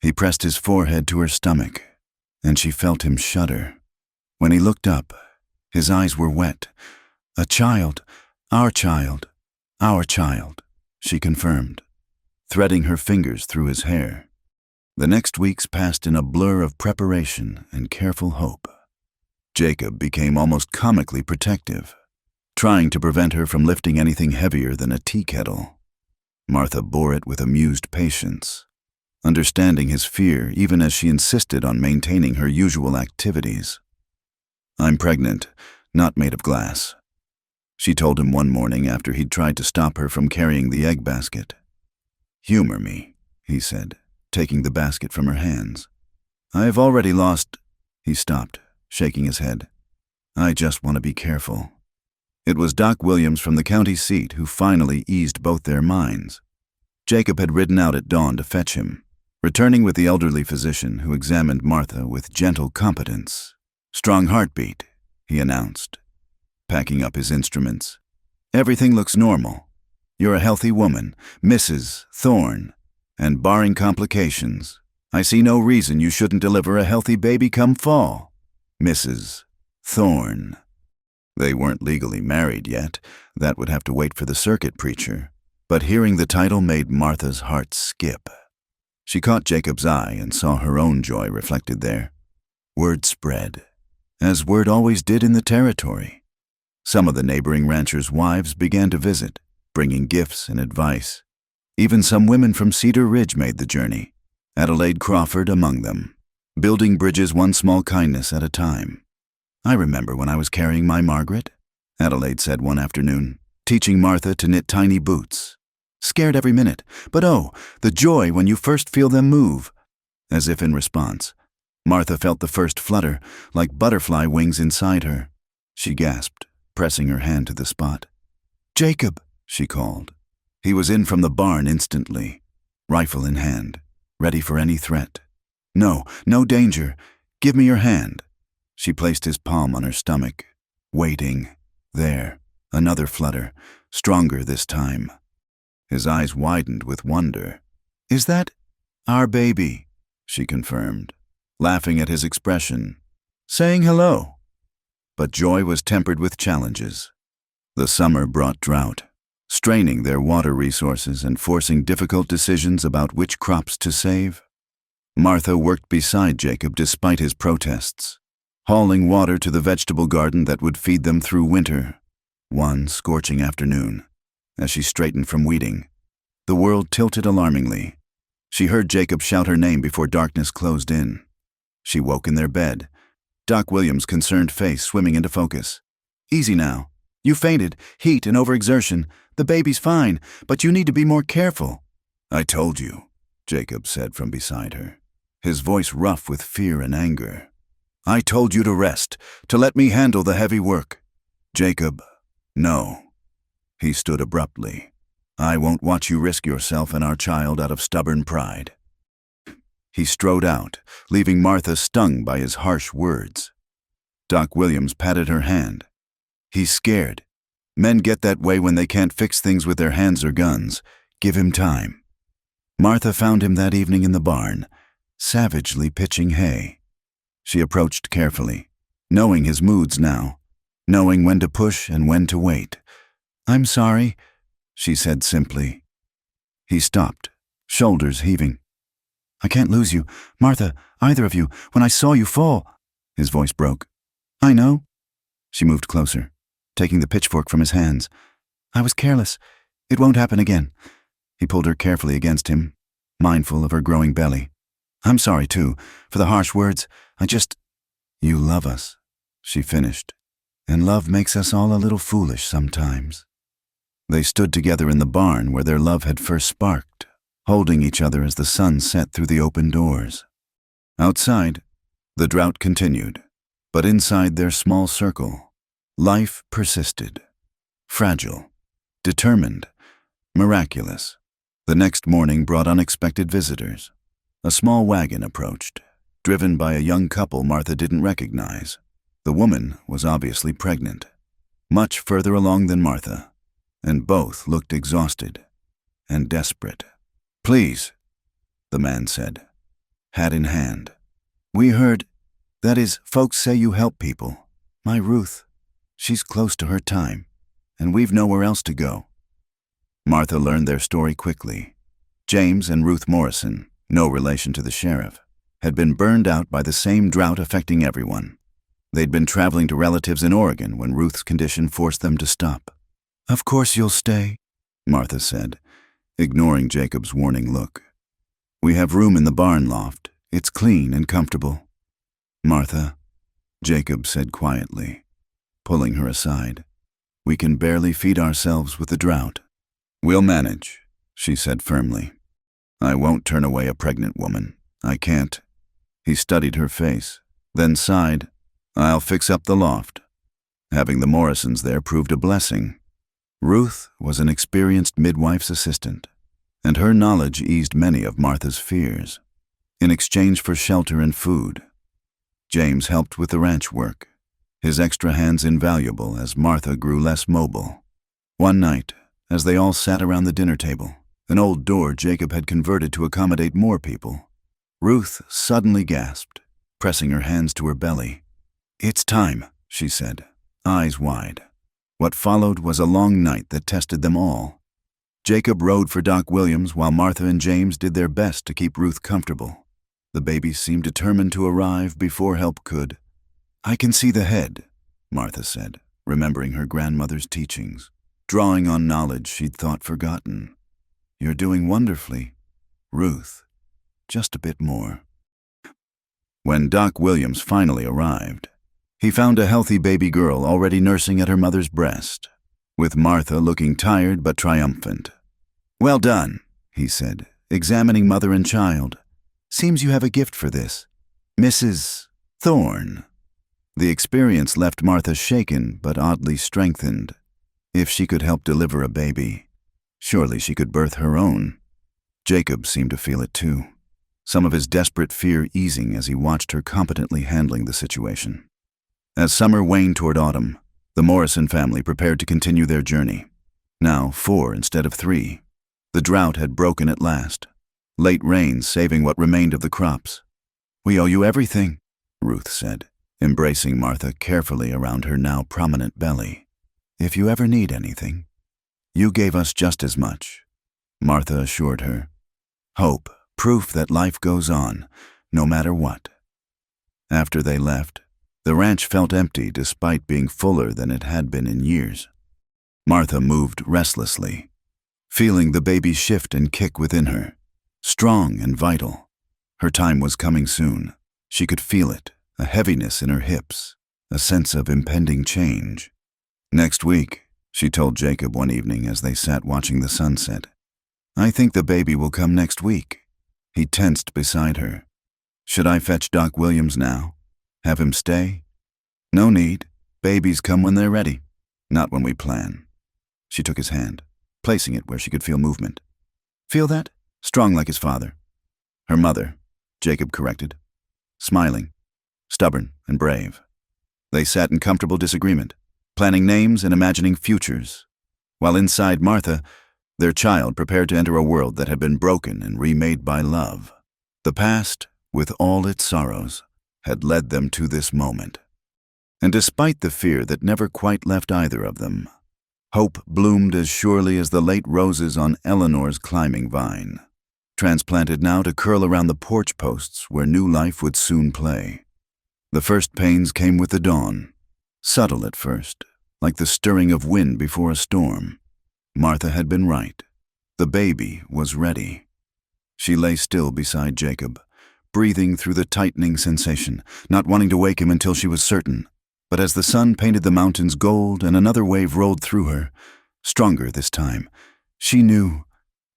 He pressed his forehead to her stomach, and she felt him shudder. When he looked up, his eyes were wet. "A child, our child, our child," she confirmed, threading her fingers through his hair. The next weeks passed in a blur of preparation and careful hope. Jacob became almost comically protective, trying to prevent her from lifting anything heavier than a tea kettle. Martha bore it with amused patience, understanding his fear even as she insisted on maintaining her usual activities. "I'm pregnant, not made of glass," she told him one morning after he'd tried to stop her from carrying the egg basket. "Humor me," he said, taking the basket from her hands. "I've already lost—" He stopped, shaking his head. "I just want to be careful." It was Doc Williams from the county seat who finally eased both their minds. Jacob had ridden out at dawn to fetch him, returning with the elderly physician who examined Martha with gentle competence. "Strong heartbeat," he announced, packing up his instruments. "Everything looks normal. You're a healthy woman, Mrs. Thorne, and barring complications, I see no reason you shouldn't deliver a healthy baby come fall. Mrs. Thorne." They weren't legally married yet. That would have to wait for the circuit preacher. But hearing the title made Martha's heart skip. She caught Jacob's eye and saw her own joy reflected there. Word spread, as word always did in the territory. Some of the neighboring ranchers' wives began to visit, bringing gifts and advice. Even some women from Cedar Ridge made the journey, Adelaide Crawford among them, building bridges one small kindness at a time. "I remember when I was carrying my Margaret," Adelaide said one afternoon, teaching Martha to knit tiny boots. "Scared every minute, but oh, the joy when you first feel them move." As if in response, Martha felt the first flutter, like butterfly wings inside her. She gasped, pressing her hand to the spot. "Jacob," she called. He was in from the barn instantly, rifle in hand, ready for any threat. "No, no danger. Give me your hand." She placed his palm on her stomach, waiting. There, another flutter, stronger this time. His eyes widened with wonder. "Is that our baby?" she confirmed, laughing at his expression, saying hello. But joy was tempered with challenges. The summer brought drought, straining their water resources and forcing difficult decisions about which crops to save. Martha worked beside Jacob despite his protests, hauling water to the vegetable garden that would feed them through winter. One scorching afternoon, as she straightened from weeding, the world tilted alarmingly. She heard Jacob shout her name before darkness closed in. She woke in their bed, Doc Williams' concerned face swimming into focus. "Easy now. You fainted, heat and overexertion. The baby's fine, but you need to be more careful." "I told you," Jacob said from beside her, his voice rough with fear and anger. "I told you to rest, to let me handle the heavy work." "Jacob, no." He stood abruptly. "I won't watch you risk yourself and our child out of stubborn pride." He strode out, leaving Martha stung by his harsh words. Doc Williams patted her hand. "He's scared. Men get that way when they can't fix things with their hands or guns. Give him time. Martha found him that evening in the barn, savagely pitching hay. She approached carefully, knowing his moods now, knowing when to push and when to wait. "I'm sorry," she said simply. He stopped, shoulders heaving. "I can't lose you, Martha, either of you, when I saw you fall." His voice broke. "I know." She moved closer, taking the pitchfork from his hands. "I was careless. It won't happen again." He pulled her carefully against him, mindful of her growing belly. "I'm sorry, too, for the harsh words. You love us," she finished, "and love makes us all a little foolish sometimes." They stood together in the barn where their love had first sparked, holding each other as the sun set through the open doors. Outside, the drought continued, but inside their small circle, life persisted. Fragile, determined, miraculous. The next morning brought unexpected visitors. A small wagon approached, driven by a young couple Martha didn't recognize. The woman was obviously pregnant, much further along than Martha, and both looked exhausted and desperate. "Please," the man said, hat in hand. "We heard, that is, folks say you help people. My Ruth, she's close to her time, and we've nowhere else to go." Martha learned their story quickly. James and Ruth Morrison, no relation to the sheriff, had been burned out by the same drought affecting everyone. They'd been traveling to relatives in Oregon when Ruth's condition forced them to stop. "Of course you'll stay," Martha said, ignoring Jacob's warning look. "We have room in the barn loft. It's clean and comfortable." "Martha," Jacob said quietly, pulling her aside, "we can barely feed ourselves with the drought." "We'll manage," she said firmly. "I won't turn away a pregnant woman. I can't." He studied her face, then sighed. "I'll fix up the loft." Having the Morrisons there proved a blessing. Ruth was an experienced midwife's assistant, and her knowledge eased many of Martha's fears. In exchange for shelter and food, James helped with the ranch work, his extra hands invaluable as Martha grew less mobile. One night, as they all sat around the dinner table, an old door Jacob had converted to accommodate more people, Ruth suddenly gasped, pressing her hands to her belly. "It's time," she said, eyes wide. What followed was a long night that tested them all. Jacob rode for Doc Williams while Martha and James did their best to keep Ruth comfortable. The baby seemed determined to arrive before help could. "I can see the head," Martha said, remembering her grandmother's teachings, drawing on knowledge she'd thought forgotten. "You're doing wonderfully, Ruth. Just a bit more." When Doc Williams finally arrived, he found a healthy baby girl already nursing at her mother's breast, with Martha looking tired but triumphant. "Well done," he said, examining mother and child. "Seems you have a gift for this. Mrs. Thorne." The experience left Martha shaken but oddly strengthened. If she could help deliver a baby, surely she could birth her own. Jacob seemed to feel it too, some of his desperate fear easing as he watched her competently handling the situation. As summer waned toward autumn, the Morrison family prepared to continue their journey. Now 4 instead of 3. The drought had broken at last, late rains saving what remained of the crops. "We owe you everything," Ruth said, embracing Martha carefully around her now prominent belly. "If you ever need anything." "You gave us just as much," Martha assured her. Hope, proof that life goes on, no matter what. After they left, the ranch felt empty despite being fuller than it had been in years. Martha moved restlessly, feeling the baby shift and kick within her, strong and vital. Her time was coming soon. She could feel it, a heaviness in her hips, a sense of impending change. "Next week," she told Jacob one evening as they sat watching the sunset. "I think the baby will come next week." He tensed beside her. "Should I fetch Doc Williams now? Have him stay?" "No need. Babies come when they're ready, not when we plan." She took his hand, placing it where she could feel movement. "Feel that? Strong like his father." "Her mother," Jacob corrected. "Smiling, stubborn and brave." They sat in comfortable disagreement. planning names and imagining futures, while inside Martha, their child prepared to enter a world that had been broken and remade by love. The past, with all its sorrows, had led them to this moment. And despite the fear that never quite left either of them, hope bloomed as surely as the late roses on Eleanor's climbing vine, transplanted now to curl around the porch posts where new life would soon play. The first pains came with the dawn, subtle at first, like the stirring of wind before a storm. Martha had been right. The baby was ready. She lay still beside Jacob, breathing through the tightening sensation, not wanting to wake him until she was certain. But as the sun painted the mountains gold and another wave rolled through her, stronger this time, she knew.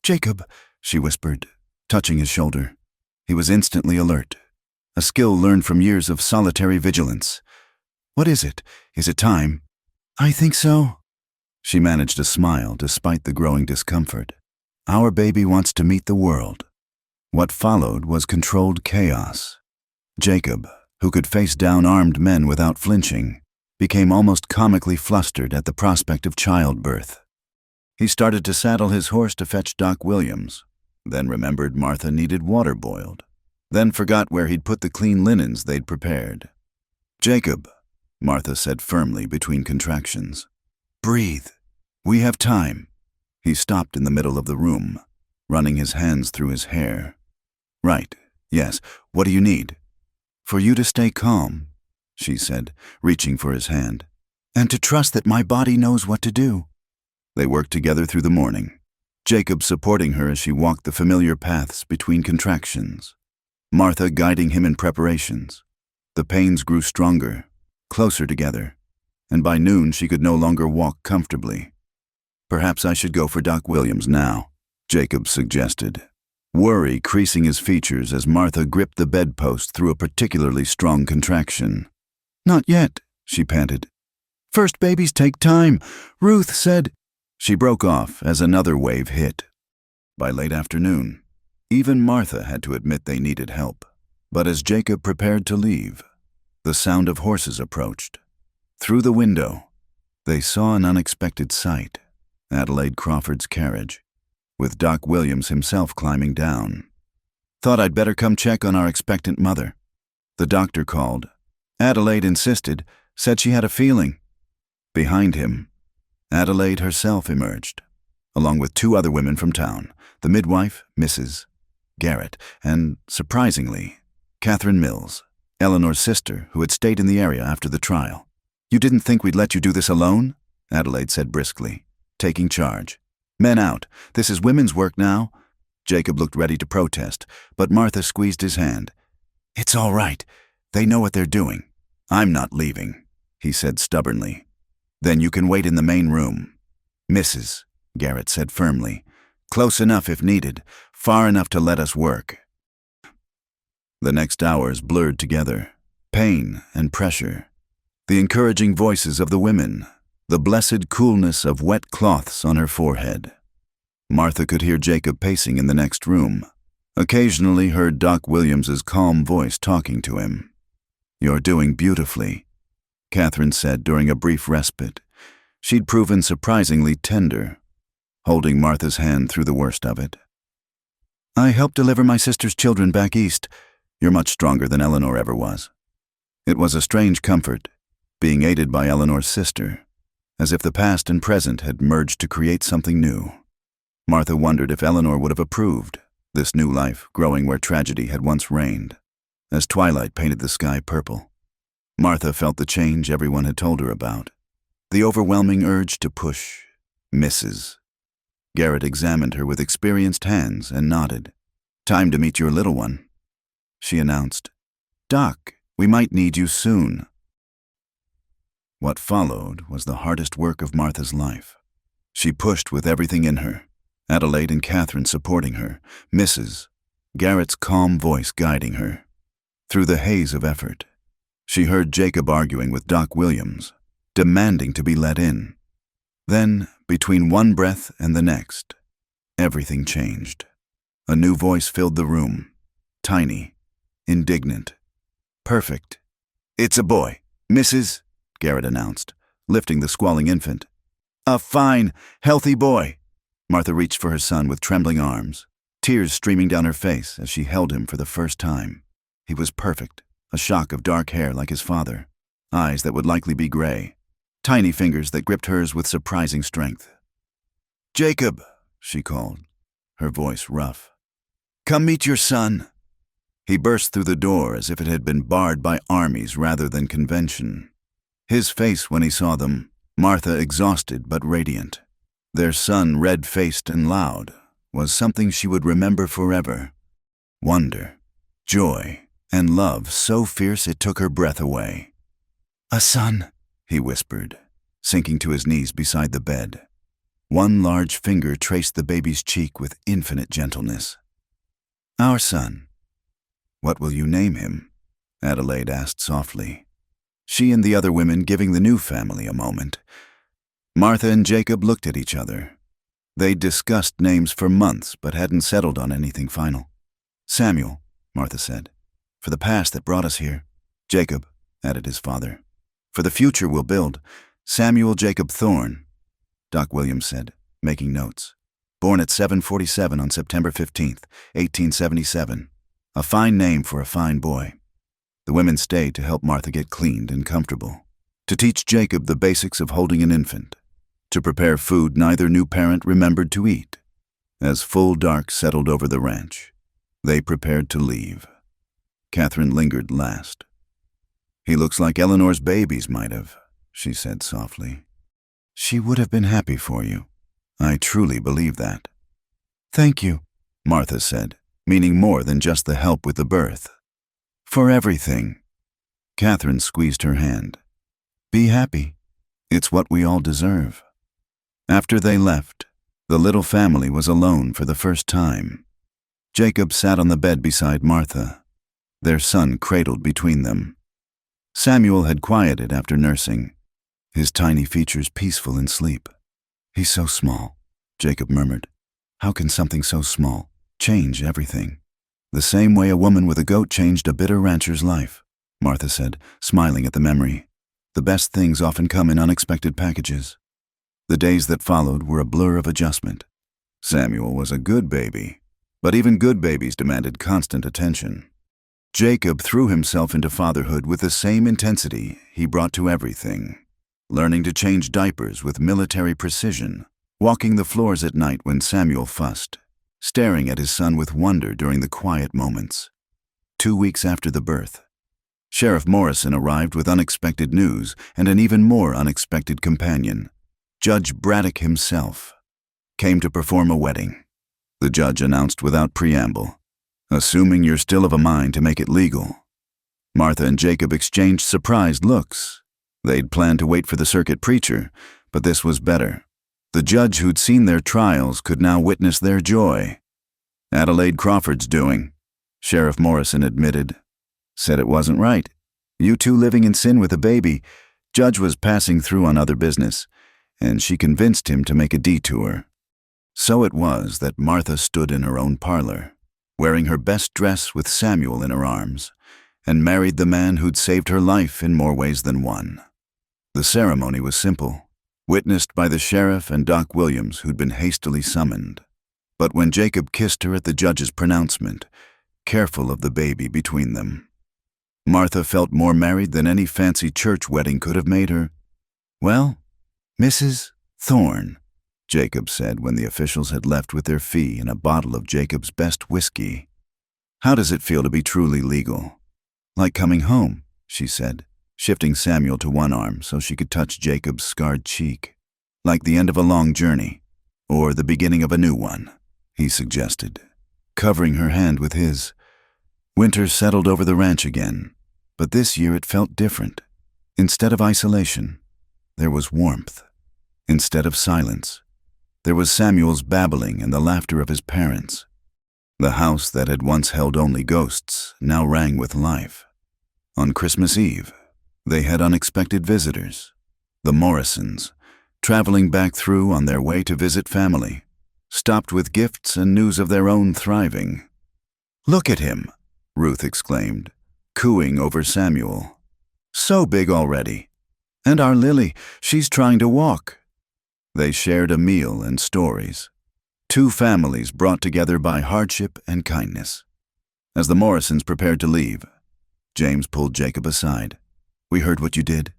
"Jacob," she whispered, touching his shoulder. He was instantly alert, a skill learned from years of solitary vigilance. "What is it? Is it time?" "I think so." She managed a smile despite the growing discomfort. "Our baby wants to meet the world." What followed was controlled chaos. Jacob, who could face down armed men without flinching, became almost comically flustered at the prospect of childbirth. He started to saddle his horse to fetch Doc Williams, then remembered Martha needed water boiled, then forgot where he'd put the clean linens they'd prepared. "Jacob," Martha said firmly between contractions. "Breathe. We have time." He stopped in the middle of the room, running his hands through his hair. "Right, yes. What do you need?" "For you to stay calm," she said, reaching for his hand, "and to trust that my body knows what to do." They worked together through the morning, Jacob supporting her as she walked the familiar paths between contractions, Martha guiding him in preparations. The pains grew stronger, closer together, and by noon she could no longer walk comfortably. "Perhaps I should go for Doc Williams now," Jacob suggested, worry creasing his features as Martha gripped the bedpost through a particularly strong contraction. "Not yet," she panted. "First babies take time. Ruth said—" She broke off as another wave hit. By late afternoon, even Martha had to admit they needed help. But as Jacob prepared to leave, the sound of horses approached. Through the window, they saw an unexpected sight: Adelaide Crawford's carriage, with Doc Williams himself climbing down. "Thought I'd better come check on our expectant mother." The doctor called. Adelaide insisted, said she had a feeling. Behind him, Adelaide herself emerged, along with two other women from town, the midwife, Mrs. Garrett, and, surprisingly, Catherine Mills, Eleanor's sister, who had stayed in the area after the trial. "You didn't think we'd let you do this alone?" Adelaide said briskly, taking charge. "Men out. This is women's work now." Jacob looked ready to protest, but Martha squeezed his hand. "It's all right. They know what they're doing. I'm not leaving," he said stubbornly. "Then you can wait in the main room." "Mrs." Garrett said firmly. "Close enough if needed, far enough to let us work." The next hours blurred together, pain and pressure, the encouraging voices of the women, the blessed coolness of wet cloths on her forehead. Martha could hear Jacob pacing in the next room, occasionally heard Doc Williams's calm voice talking to him. "You're doing beautifully," Catherine said during a brief respite. She'd proven surprisingly tender, holding Martha's hand through the worst of it. "I helped deliver my sister's children back east. You're much stronger than Eleanor ever was." It was a strange comfort, being aided by Eleanor's sister, as if the past and present had merged to create something new. Martha wondered if Eleanor would have approved, this new life growing where tragedy had once reigned, as twilight painted the sky purple. Martha felt the change everyone had told her about, the overwhelming urge to push. "Mrs." Garrett examined her with experienced hands and nodded. "Time to meet your little one," she announced. "Doc, we might need you soon." What followed was the hardest work of Martha's life. She pushed with everything in her, Adelaide and Catherine supporting her, Mrs. Garrett's calm voice guiding her. Through the haze of effort, she heard Jacob arguing with Doc Williams, demanding to be let in. Then, between one breath and the next, everything changed. A new voice filled the room, tiny, indignant, perfect. "It's a boy, Mrs." Garrett announced, lifting the squalling infant. "A fine, healthy boy." Martha reached for her son with trembling arms, tears streaming down her face as she held him for the first time. He was perfect, a shock of dark hair like his father, eyes that would likely be gray, tiny fingers that gripped hers with surprising strength. "Jacob," she called, her voice rough. "Come meet your son." He burst through the door as if it had been barred by armies rather than convention. His face when he saw them, Martha exhausted but radiant. Their son, red-faced and loud, was something she would remember forever. Wonder, joy, and love so fierce it took her breath away. "A son," he whispered, sinking to his knees beside the bed. One large finger traced the baby's cheek with infinite gentleness. "Our son. What will you name him?" Adelaide asked softly, she and the other women giving the new family a moment. Martha and Jacob looked at each other. They'd discussed names for months but hadn't settled on anything final. "Samuel," Martha said, "for the past that brought us here." "Jacob," added his father. "For the future we'll build. Samuel Jacob Thorne," Doc Williams said, making notes. "Born at 7:47 on September 15th, 1877. A fine name for a fine boy." The women stayed to help Martha get cleaned and comfortable, to teach Jacob the basics of holding an infant, to prepare food neither new parent remembered to eat. As full dark settled over the ranch, they prepared to leave. Catherine lingered last. "He looks like Eleanor's babies might have," she said softly. "She would have been happy for you. I truly believe that." "Thank you," Martha said, meaning more than just the help with the birth. "For everything." Catherine squeezed her hand. "Be happy. It's what we all deserve." After they left, the little family was alone for the first time. Jacob sat on the bed beside Martha, their son cradled between them. Samuel had quieted after nursing, his tiny features peaceful in sleep. "He's so small," Jacob murmured. "How can something so small change everything?" "The same way a woman with a goat changed a bitter rancher's life," Martha said, smiling at the memory. "The best things often come in unexpected packages." The days that followed were a blur of adjustment. Samuel was a good baby, but even good babies demanded constant attention. Jacob threw himself into fatherhood with the same intensity he brought to everything, learning to change diapers with military precision, walking the floors at night when Samuel fussed, staring at his son with wonder during the quiet moments. 2 weeks after the birth, Sheriff Morrison arrived with unexpected news and an even more unexpected companion. Judge Braddock himself came to perform a wedding. The judge announced without preamble, "Assuming you're still of a mind to make it legal." Martha and Jacob exchanged surprised looks. They'd planned to wait for the circuit preacher, but this was better. The judge who'd seen their trials could now witness their joy. "Adelaide Crawford's doing," Sheriff Morrison admitted. "Said it wasn't right. You two living in sin with a baby." Judge was passing through on other business, and she convinced him to make a detour. So it was that Martha stood in her own parlor, wearing her best dress with Samuel in her arms, and married the man who'd saved her life in more ways than one. The ceremony was simple, witnessed by the sheriff and Doc Williams, who'd been hastily summoned. But when Jacob kissed her at the judge's pronouncement, careful of the baby between them, Martha felt more married than any fancy church wedding could have made her. "Well, Mrs. Thorne," Jacob said when the officials had left with their fee and a bottle of Jacob's best whiskey. "How does it feel to be truly legal?" "Like coming home," she said, shifting Samuel to one arm so she could touch Jacob's scarred cheek. "Like the end of a long journey, or the beginning of a new one," he suggested, covering her hand with his. Winter settled over the ranch again, but this year it felt different. Instead of isolation, there was warmth. Instead of silence, there was Samuel's babbling and the laughter of his parents. The house that had once held only ghosts now rang with life. On Christmas Eve, they had unexpected visitors. The Morrisons, traveling back through on their way to visit family, stopped with gifts and news of their own thriving. "Look at him," Ruth exclaimed, cooing over Samuel. "So big already. And our Lily, she's trying to walk." They shared a meal and stories. Two families brought together by hardship and kindness. As the Morrisons prepared to leave, James pulled Jacob aside. "We heard what you did,"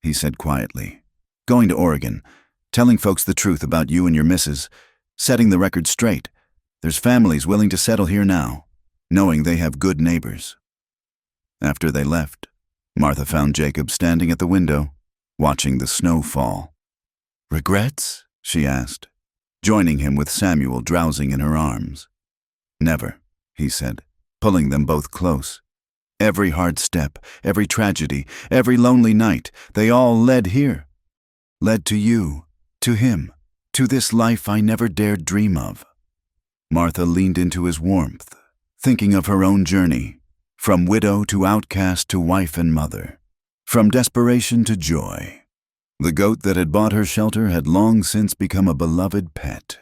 he said quietly. "Going to Oregon, telling folks the truth about you and your missus, setting the record straight. There's families willing to settle here now, knowing they have good neighbors." After they left, Martha found Jacob standing at the window, watching the snow fall. "Regrets?" she asked, joining him with Samuel drowsing in her arms. "Never," he said, pulling them both close. "Every hard step, every tragedy, every lonely night, they all led here. Led to you, to him, to this life I never dared dream of." Martha leaned into his warmth, thinking of her own journey, from widow to outcast to wife and mother, from desperation to joy. The goat that had bought her shelter had long since become a beloved pet,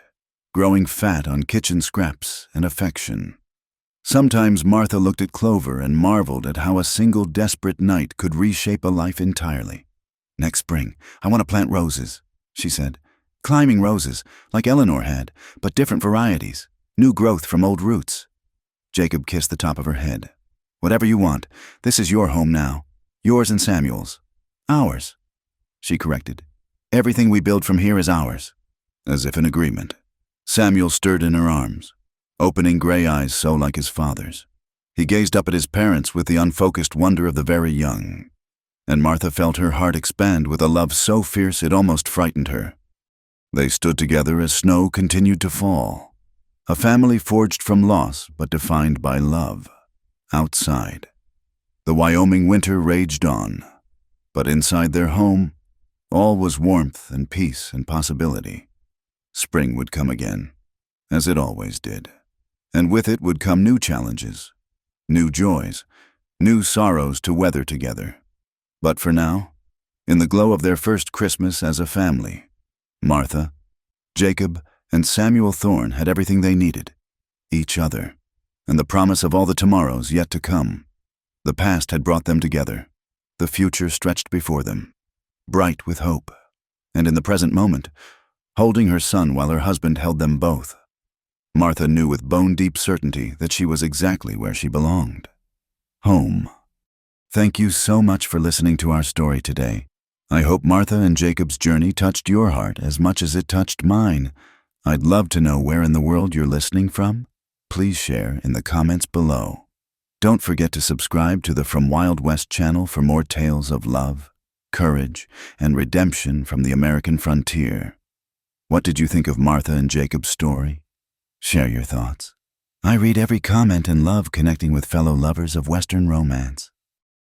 growing fat on kitchen scraps and affection. Sometimes Martha looked at Clover and marveled at how a single desperate night could reshape a life entirely. "Next spring, I want to plant roses," she said. "Climbing roses, like Eleanor had, but different varieties, new growth from old roots." Jacob kissed the top of her head. "Whatever you want, this is your home now. Yours and Samuel's. Ours," she corrected. "Everything we build from here is ours." As if in agreement, Samuel stirred in her arms, opening gray eyes so like his father's. He gazed up at his parents with the unfocused wonder of the very young, and Martha felt her heart expand with a love so fierce it almost frightened her. They stood together as snow continued to fall, a family forged from loss but defined by love. Outside, the Wyoming winter raged on, but inside their home, all was warmth and peace and possibility. Spring would come again, as it always did, and with it would come new challenges, new joys, new sorrows to weather together. But for now, in the glow of their first Christmas as a family, Martha, Jacob, and Samuel Thorne had everything they needed: each other, and the promise of all the tomorrows yet to come. The past had brought them together. The future stretched before them, bright with hope. And in the present moment, holding her son while her husband held them both, Martha knew with bone-deep certainty that she was exactly where she belonged. Home. Thank you so much for listening to our story today. I hope Martha and Jacob's journey touched your heart as much as it touched mine. I'd love to know where in the world you're listening from. Please share in the comments below. Don't forget to subscribe to the From Wild West channel for more tales of love, courage, and redemption from the American frontier. What did you think of Martha and Jacob's story? Share your thoughts. I read every comment and love connecting with fellow lovers of Western romance.